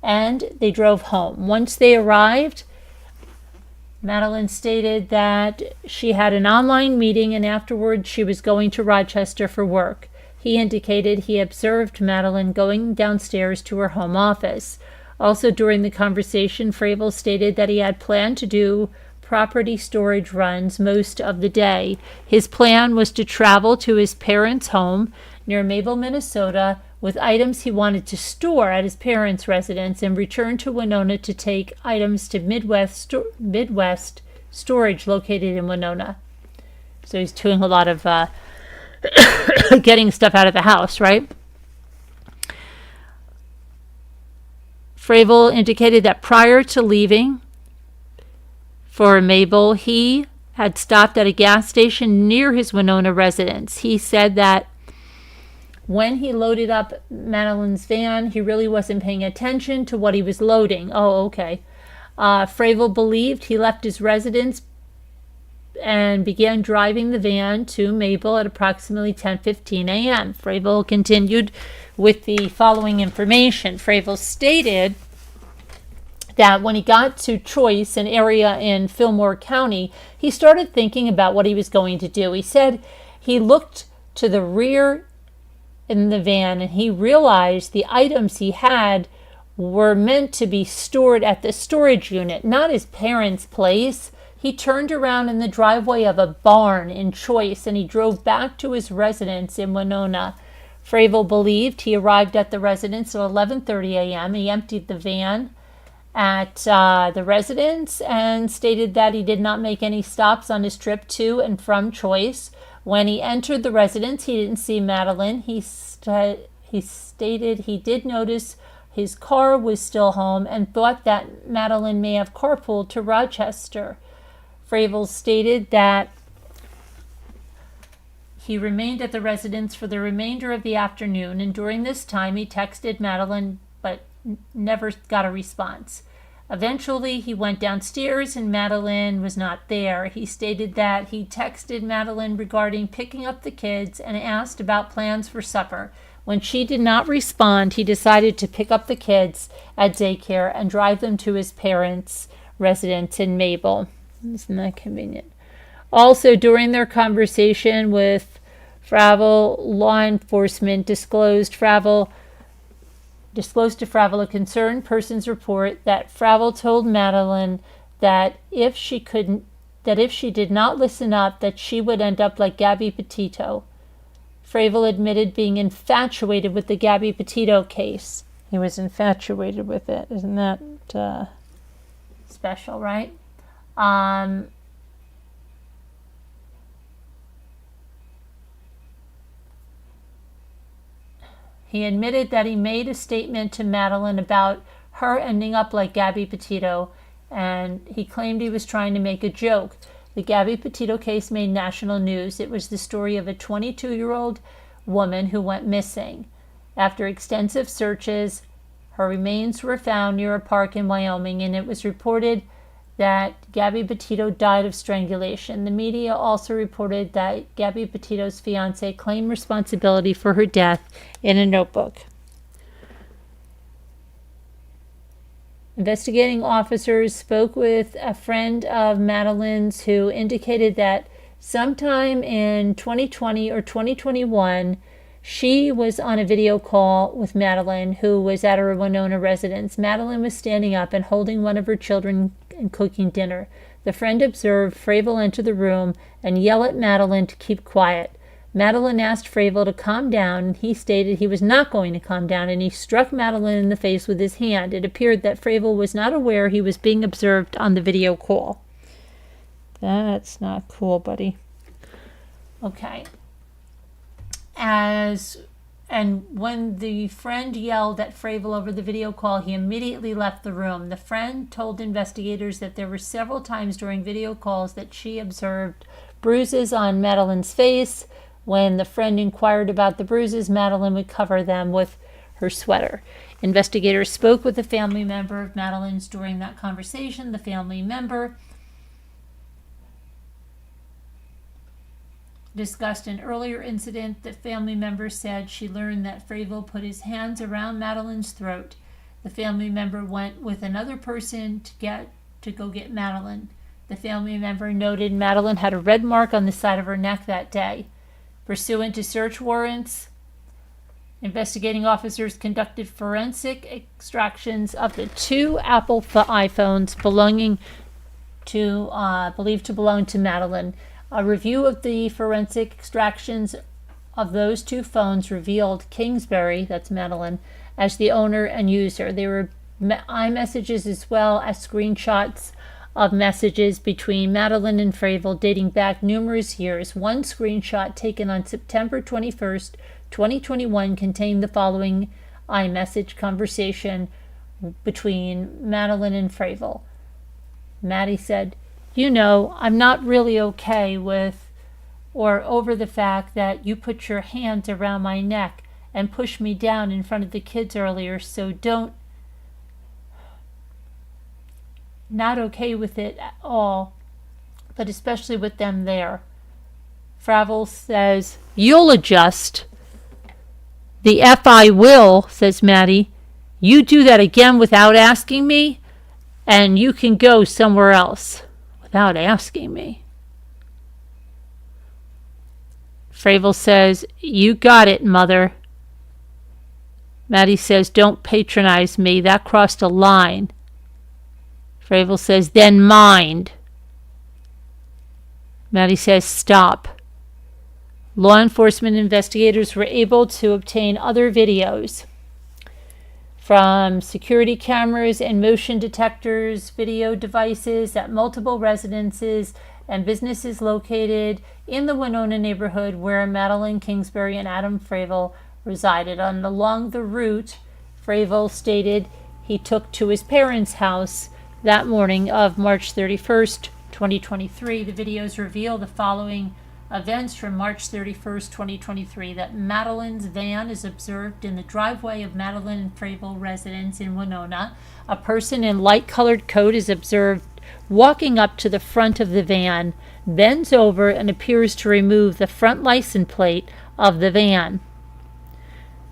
and they drove home. Once they arrived, Madeline stated that she had an online meeting and afterwards she was going to Rochester for work. He indicated he observed Madeline going downstairs to her home office. Also during the conversation, Fravel stated that he had planned to do property storage runs most of the day. His plan was to travel to his parents' home near Mabel, Minnesota, with items he wanted to store at his parents' residence and return to Winona to take items to Midwest Storage located in Winona. So he's doing a lot of getting stuff out of the house, right? Fravel indicated that prior to leaving for Mabel, he had stopped at a gas station near his Winona residence. He said that when he loaded up Madeline's van, he really wasn't paying attention to what he was loading. Oh, okay. Fravel believed he left his residence and began driving the van to Mabel at approximately 10:15 a.m. Fravel continued with the following information. Fravel stated that when he got to Choice, an area in Fillmore County, he started thinking about what he was going to do. He said he looked to the rear in the van and he realized the items he had were meant to be stored at the storage unit, not his parents' place. He turned around in the driveway of a barn in Choice and he drove back to his residence in Winona. Fravel believed he arrived at the residence at 11:30 a.m. He emptied the van at the residence and stated that he did not make any stops on his trip to and from Choice. When he entered the residence, he didn't see Madeline. He stated he did notice his car was still home and thought that Madeline may have carpooled to Rochester. Fravel stated that he remained at the residence for the remainder of the afternoon, and during this time he texted Madeline but never got a response. Eventually he went downstairs and Madeline was not there. He stated that he texted Madeline regarding picking up the kids and asked about plans for supper. When she did not respond, he decided to pick up the kids at daycare and drive them to his parents' residence in Mabel. Isn't that convenient? Also, during their conversation with Fravel, law enforcement disclosed to Fravel a concerned person's report that Fravel told Madeline that if she did not listen up, that she would end up like Gabby Petito. Fravel admitted being infatuated with the Gabby Petito case. He was infatuated with it. Isn't that special, right? He admitted that he made a statement to Madeline about her ending up like Gabby Petito, and he claimed he was trying to make a joke. The Gabby Petito case made national news. It was the story of a 22-year-old woman who went missing. After extensive searches, her remains were found near a park in Wyoming, and it was reported that Gabby Petito died of strangulation. The media also reported that Gabby Petito's fiancé claimed responsibility for her death in a notebook. Investigating officers spoke with a friend of Madeline's who indicated that sometime in 2020 or 2021, she was on a video call with Madeline, who was at her Winona residence. Madeline was standing up and holding one of her children and cooking dinner. The friend observed Fravel enter the room and yell at Madeline to keep quiet. Madeline asked Fravel to calm down, and he stated he was not going to calm down, and he struck Madeline in the face with his hand. It appeared that Fravel was not aware he was being observed on the video call. That's not cool, buddy. Okay. And when the friend yelled at Fravel over the video call, he immediately left the room. The friend told investigators that there were several times during video calls that she observed bruises on Madeline's face. When the friend inquired about the bruises, Madeline would cover them with her sweater. Investigators spoke with a family member of Madeline's during that conversation. The family member discussed an earlier incident. The family member said she learned that Fravel put his hands around Madeline's throat. The family member went with another person to go get Madeline. The family member noted Madeline had a red mark on the side of her neck that day. Pursuant to search warrants, investigating officers conducted forensic extractions of the two Apple iPhones believed to belong to Madeline. A review of the forensic extractions of those two phones revealed Kingsbury, that's Madeline, as the owner and user. There were iMessages as well as screenshots of messages between Madeline and Fravel dating back numerous years. One screenshot taken on September 21st, 2021 contained the following iMessage conversation between Madeline and Fravel. Maddie said, "You know, I'm not really okay with or over the fact that you put your hands around my neck and pushed me down in front of the kids earlier, so not okay with it at all, but especially with them there." Fravel says, "You'll adjust." "The F I will," says Maddie. "You do that again without asking me, and you can go somewhere else." Without asking me. Fravel says, "You got it, Mother." Maddie says, "Don't patronize me. That crossed a line." Fravel says, "Then mind." Maddie says, "Stop." Law enforcement investigators were able to obtain other videos from security cameras and motion detectors, video devices at multiple residences and businesses located in the Winona neighborhood where Madeline Kingsbury and Adam Fravel resided. And along the route, Fravel stated he took to his parents' house that morning of March 31st, 2023. The videos reveal the following events from March 31st, 2023, that Madeline's van is observed in the driveway of Madeline and Fravel residence in Winona. A person in light-colored coat is observed walking up to the front of the van, bends over, and appears to remove the front license plate of the van.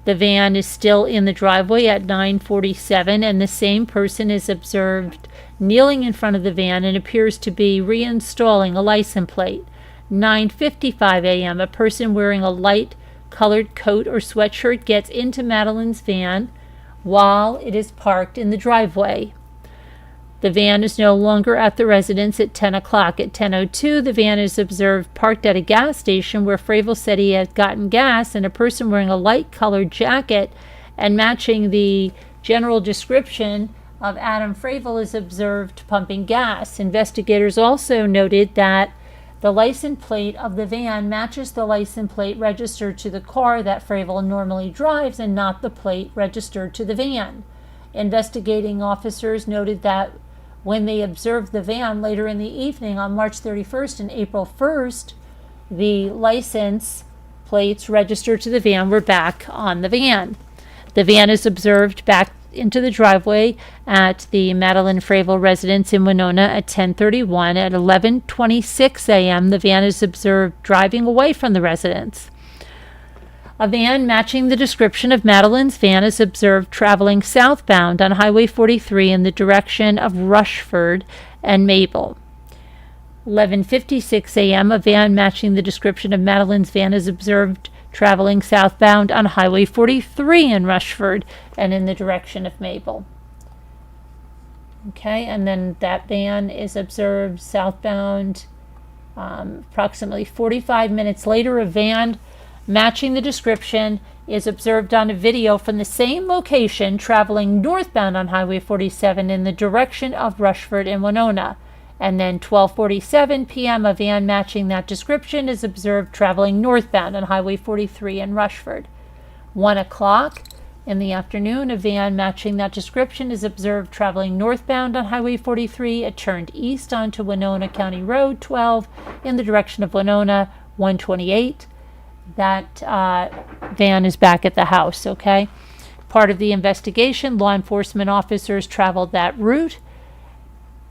The van is still in the driveway at 9:47, and the same person is observed kneeling in front of the van and appears to be reinstalling a license plate. 9:55 a.m., a person wearing a light-colored coat or sweatshirt gets into Madeline's van while it is parked in the driveway. The van is no longer at the residence at 10 o'clock. At 10:02, the van is observed parked at a gas station where Fravel said he had gotten gas, and a person wearing a light-colored jacket and matching the general description of Adam Fravel is observed pumping gas. Investigators also noted that The license plate of the van matches the license plate registered to the car that Fravel normally drives and not the plate registered to the van. Investigating officers noted that when they observed the van later in the evening on March 31st and April 1st, the license plates registered to the van were back on the van. The van is observed back into the driveway at the Madeline Fravel residence in Winona at 10:31. At 11:26 a.m., the van is observed driving away from the residence. A van matching the description of Madeline's van is observed traveling southbound on Highway 43 in the direction of Rushford and Mabel. 11:56 a.m., a van matching the description of Madeline's van is observed traveling southbound on Highway 43 in Rushford and in the direction of Mabel. Okay, and then that van is observed southbound approximately 45 minutes later. A van matching the description is observed on a video from the same location traveling northbound on Highway 47 in the direction of Rushford and Winona. And then 12:47 p.m., a van matching that description is observed traveling northbound on Highway 43 in Rushford. 1 o'clock in the afternoon, a van matching that description is observed traveling northbound on Highway 43. It turned east onto Winona County Road 12 in the direction of Winona. 1:28. That van is back at the house, okay? Part of the investigation, law enforcement officers traveled that route.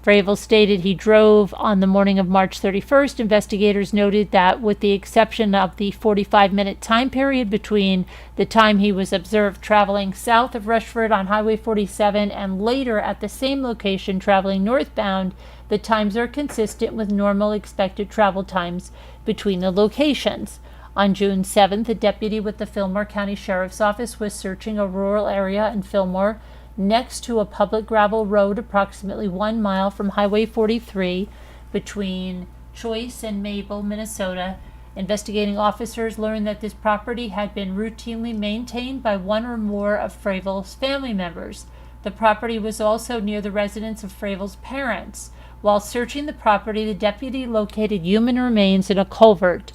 Fravel stated he drove on the morning of March 31st. Investigators noted that with the exception of the 45-minute time period between the time he was observed traveling south of Rushford on Highway 47 and later at the same location traveling northbound, the times are consistent with normal expected travel times between the locations. On June 7th, a deputy with the Fillmore County Sheriff's Office was searching a rural area in Fillmore next to a public gravel road approximately 1 mile from Highway 43 between Choice and Mabel, Minnesota. Investigating officers learned that this property had been routinely maintained by one or more of Fravel's family members. The property was also near the residence of Fravel's parents. While searching the property, the deputy located human remains in a culvert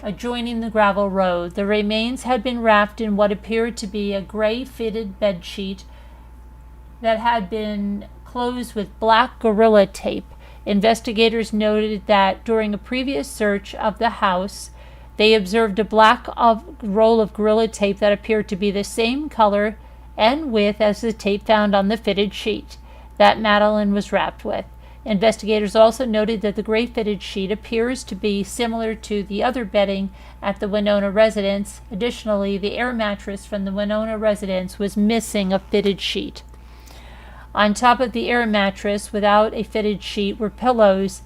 adjoining the gravel road. The remains had been wrapped in what appeared to be a gray fitted bedsheet that had been closed with black Gorilla Tape. Investigators noted that during a previous search of the house, they observed a black roll of Gorilla Tape that appeared to be the same color and width as the tape found on the fitted sheet that Madeline was wrapped with. Investigators also noted that the gray fitted sheet appears to be similar to the other bedding at the Winona residence. Additionally, the air mattress from the Winona residence was missing a fitted sheet. On top of the air mattress, without a fitted sheet, were pillows.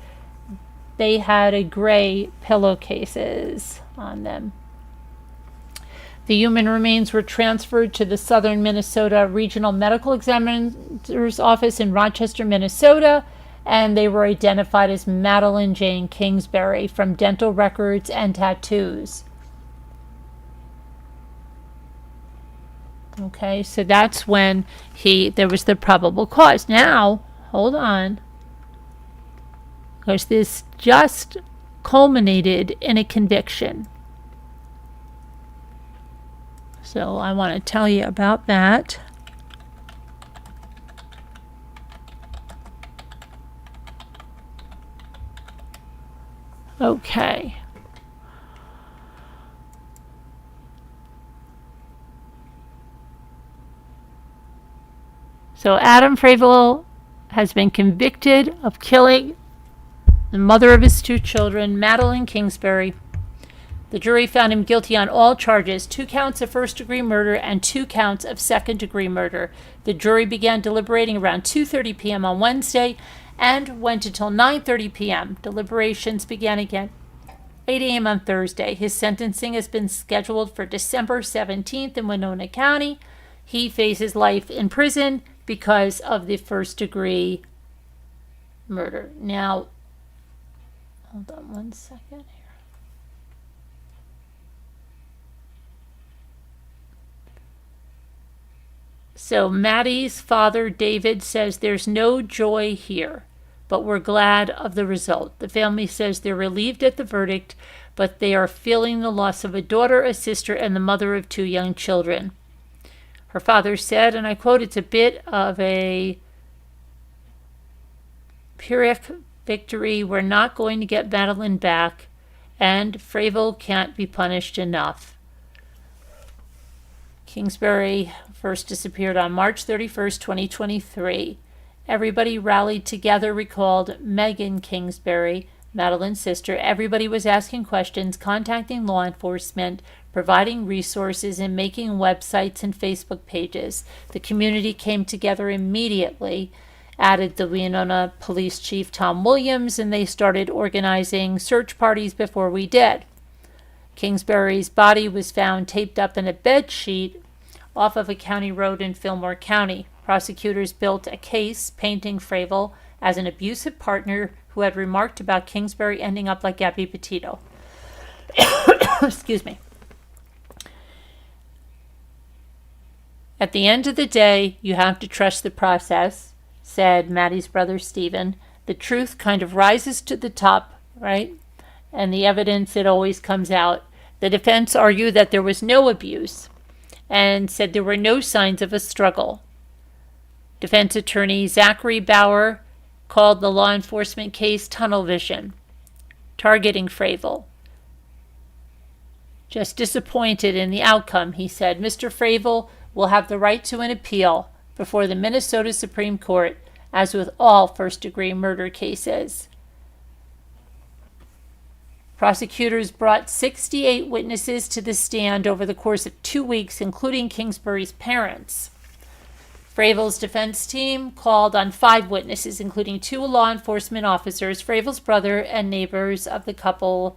They had a gray pillowcases on them. The human remains were transferred to the Southern Minnesota Regional Medical Examiner's Office in Rochester, Minnesota, and they were identified as Madeline Jane Kingsbury from dental records and tattoos. Okay, so that's when there was the probable cause. Now, hold on, because this just culminated in a conviction. So I want to tell you about that. Okay. So Adam Fravel has been convicted of killing the mother of his 2 children, Madeline Kingsbury. The jury found him guilty on all charges, 2 counts of first-degree murder and 2 counts of second-degree murder. The jury began deliberating around 2:30 p.m. on Wednesday and went until 9:30 p.m. Deliberations began again 8 a.m. on Thursday. His sentencing has been scheduled for December 17th in Winona County. He faces life in prison because of the first-degree murder. Now, hold on one second here. So Maddie's father, David, says there's no joy here. but we're glad of the result. The family says they're relieved at the verdict, but they are feeling the loss of a daughter, a sister, and the mother of 2 young children. Her father said, and I quote, "It's a bit of a Pyrrhic victory. We're not going to get Madeline back, and Fravel can't be punished enough." Kingsbury first disappeared on March 31st, 2023. Everybody rallied together, recalled Megan Kingsbury, Madeline's sister. Everybody was asking questions, contacting law enforcement, providing resources, and making websites and Facebook pages. The community came together immediately, added the Winona Police Chief Tom Williams, and they started organizing search parties before we did. Kingsbury's body was found taped up in a bed sheet off of a county road in Fillmore County. Prosecutors built a case painting Fravel as an abusive partner who had remarked about Kingsbury ending up like Gabby Petito. Excuse me. At the end of the day, you have to trust the process, said Maddie's brother Stephen. The truth kind of rises to the top, right? And the evidence, it always comes out. The defense argued that there was no abuse and said there were no signs of a struggle. Defense attorney Zachary Bauer called the law enforcement case tunnel vision, targeting Fravel. Just disappointed in the outcome, he said. Mr. Fravel will have the right to an appeal before the Minnesota Supreme Court, as with all first-degree murder cases. Prosecutors brought 68 witnesses to the stand over the course of 2 weeks, including Kingsbury's parents. Fravel's defense team called on 5 witnesses, including 2 law enforcement officers, Fravel's brother, and neighbors of the couple's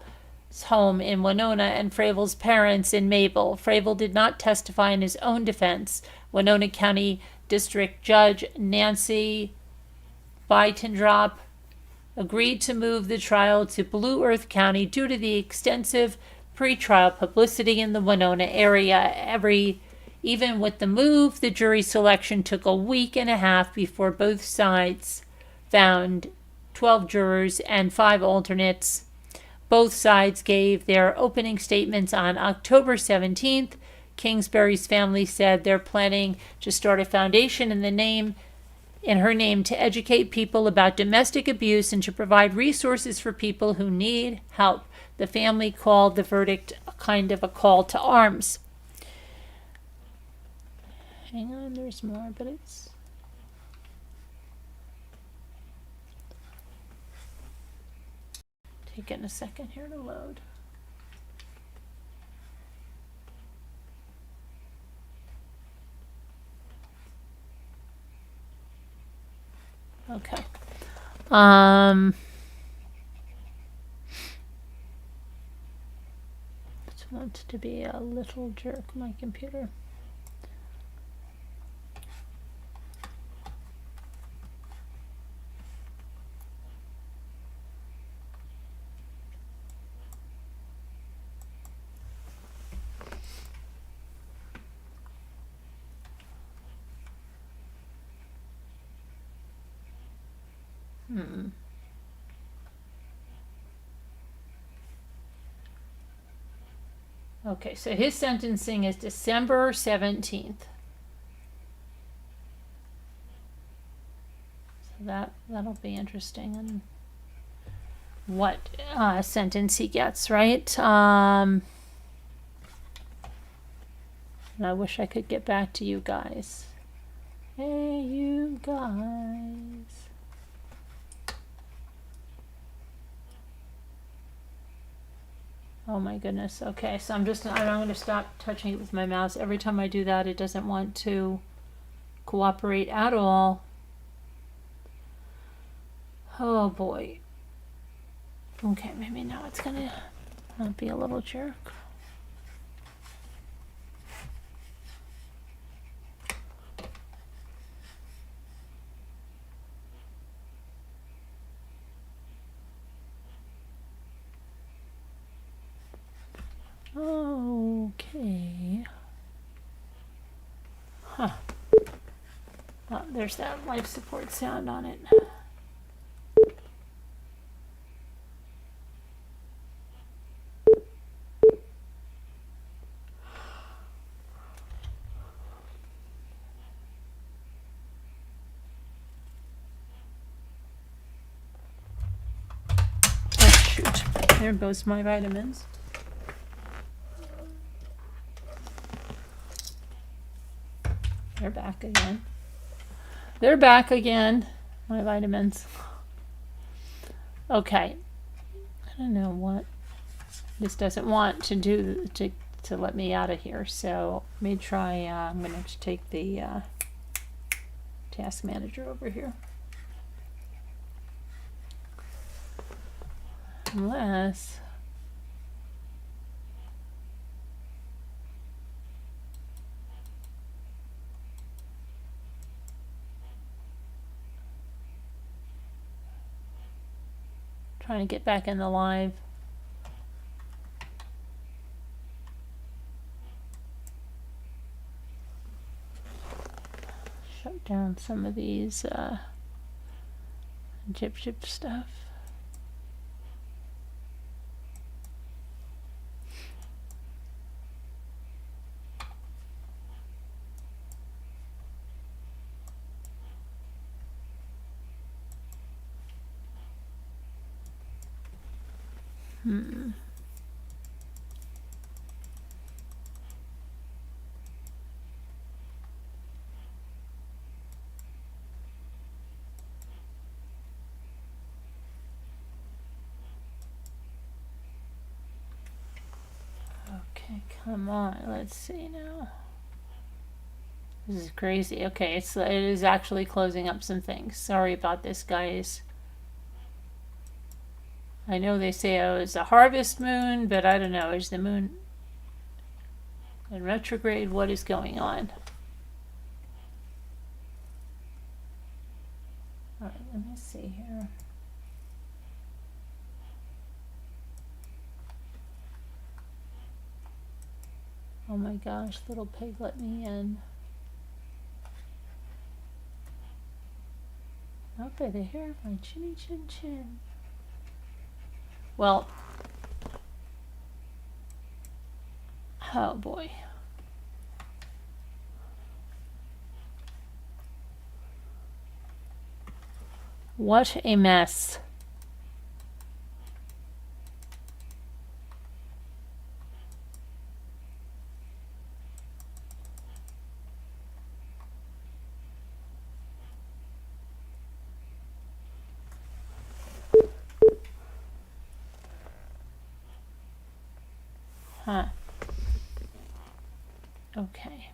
home in Winona, and Fravel's parents in Mabel. Fravel did not testify in his own defense. Winona County District Judge Nancy Beitendrop agreed to move the trial to Blue Earth County due to the extensive pretrial publicity in the Winona area. Even with the move, the jury selection took a week and a half before both sides found 12 jurors and 5 alternates. Both sides gave their opening statements on October 17th. Kingsbury's family said they're planning to start a foundation in her name to educate people about domestic abuse and to provide resources for people who need help. The family called the verdict a kind of a call to arms. Hang on, there's more, but it's taking a second here to load. Okay. It wants to be a little jerk, my computer. Okay, so his sentencing is December 17th. So that'll be interesting, and what sentence he gets, right? And I wish I could get back to you guys. Hey, you guys. Oh my goodness. Okay, so I'm going to stop touching it with my mouse. Every time I do that, it doesn't want to cooperate at all. Oh boy. Okay, maybe now it's going to not be a little jerk. Okay. Huh. Oh, there's that life support sound on it. There goes my vitamins. They're back again. They're back again, my vitamins. Okay. I don't know what. This doesn't want to do to let me out of here, so let me try. I'm going to have to take the task manager over here. Unless trying to get back in the live. Shut down some of these Gypsy stuff. Okay, come on, let's see now. This is crazy. Okay, it is actually closing up some things. Sorry about this, guys. I know they say it was a harvest moon, but I don't know. Is the moon in retrograde? What is going on? All right, let me see here. Oh my gosh, little pig let me in. Up by the hair of my chinny chin chin. Well, oh boy. What a mess. Huh. Okay.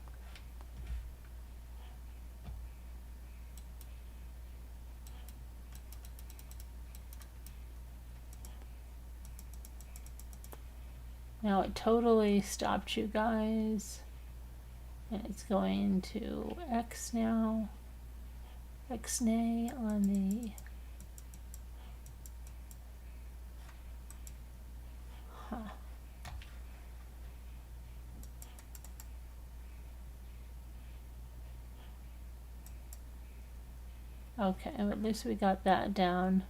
Now it totally stopped you guys. And it's going to X now. X-nay on the... Huh. Okay, at least we got that down.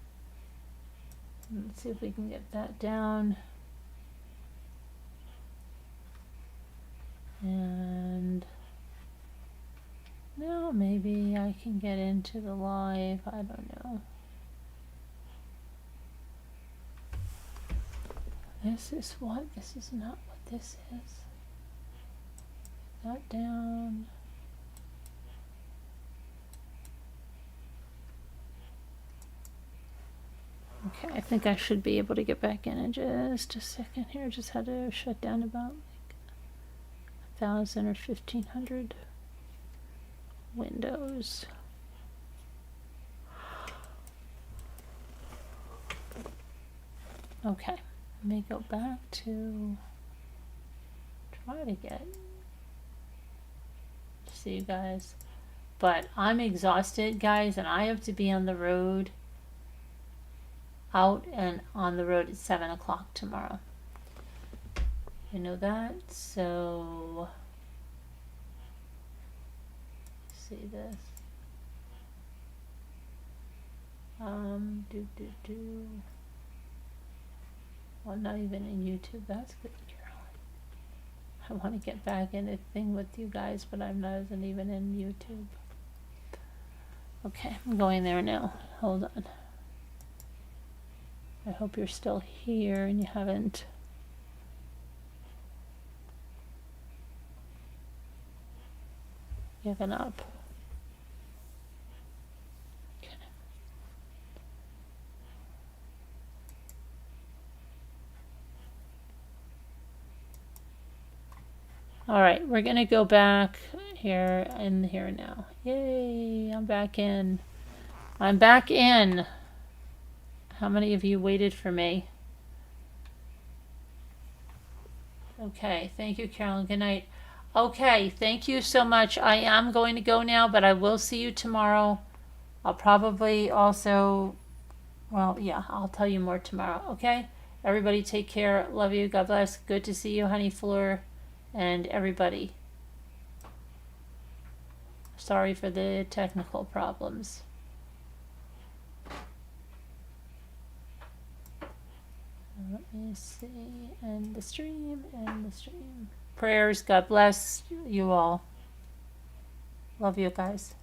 Let's see if we can get that down. And now maybe I can get into the live. I don't know. This is what? This is not what this is. That down. Okay, I think I should be able to get back in just a second here. Just had to shut down about like 1,000 or 1,500 windows. Okay, let me go back to try to see you guys. But I'm exhausted, guys, and I have to be on the road. Out and on the road at 7 o'clock tomorrow. You know that, so see this. Well, not even in YouTube. That's good, Caroline. I want to get back in a thing with you guys, but I'm not even in YouTube. Okay, I'm going there now. Hold on. I hope you're still here and you haven't given up. Okay. All right, we're gonna go back here and here now. Yay, I'm back in. I'm back in. How many of you waited for me? Okay, thank you, Carolyn. Good night. Okay, thank you so much. I am going to go now, but I will see you tomorrow. I'll probably also, well, yeah, I'll tell you more tomorrow, okay? Everybody take care. Love you. God bless. Good to see you, Honey Fleur, and everybody. Sorry for the technical problems. Let me see. End the stream. End the stream. Prayers. God bless you all. Love you guys.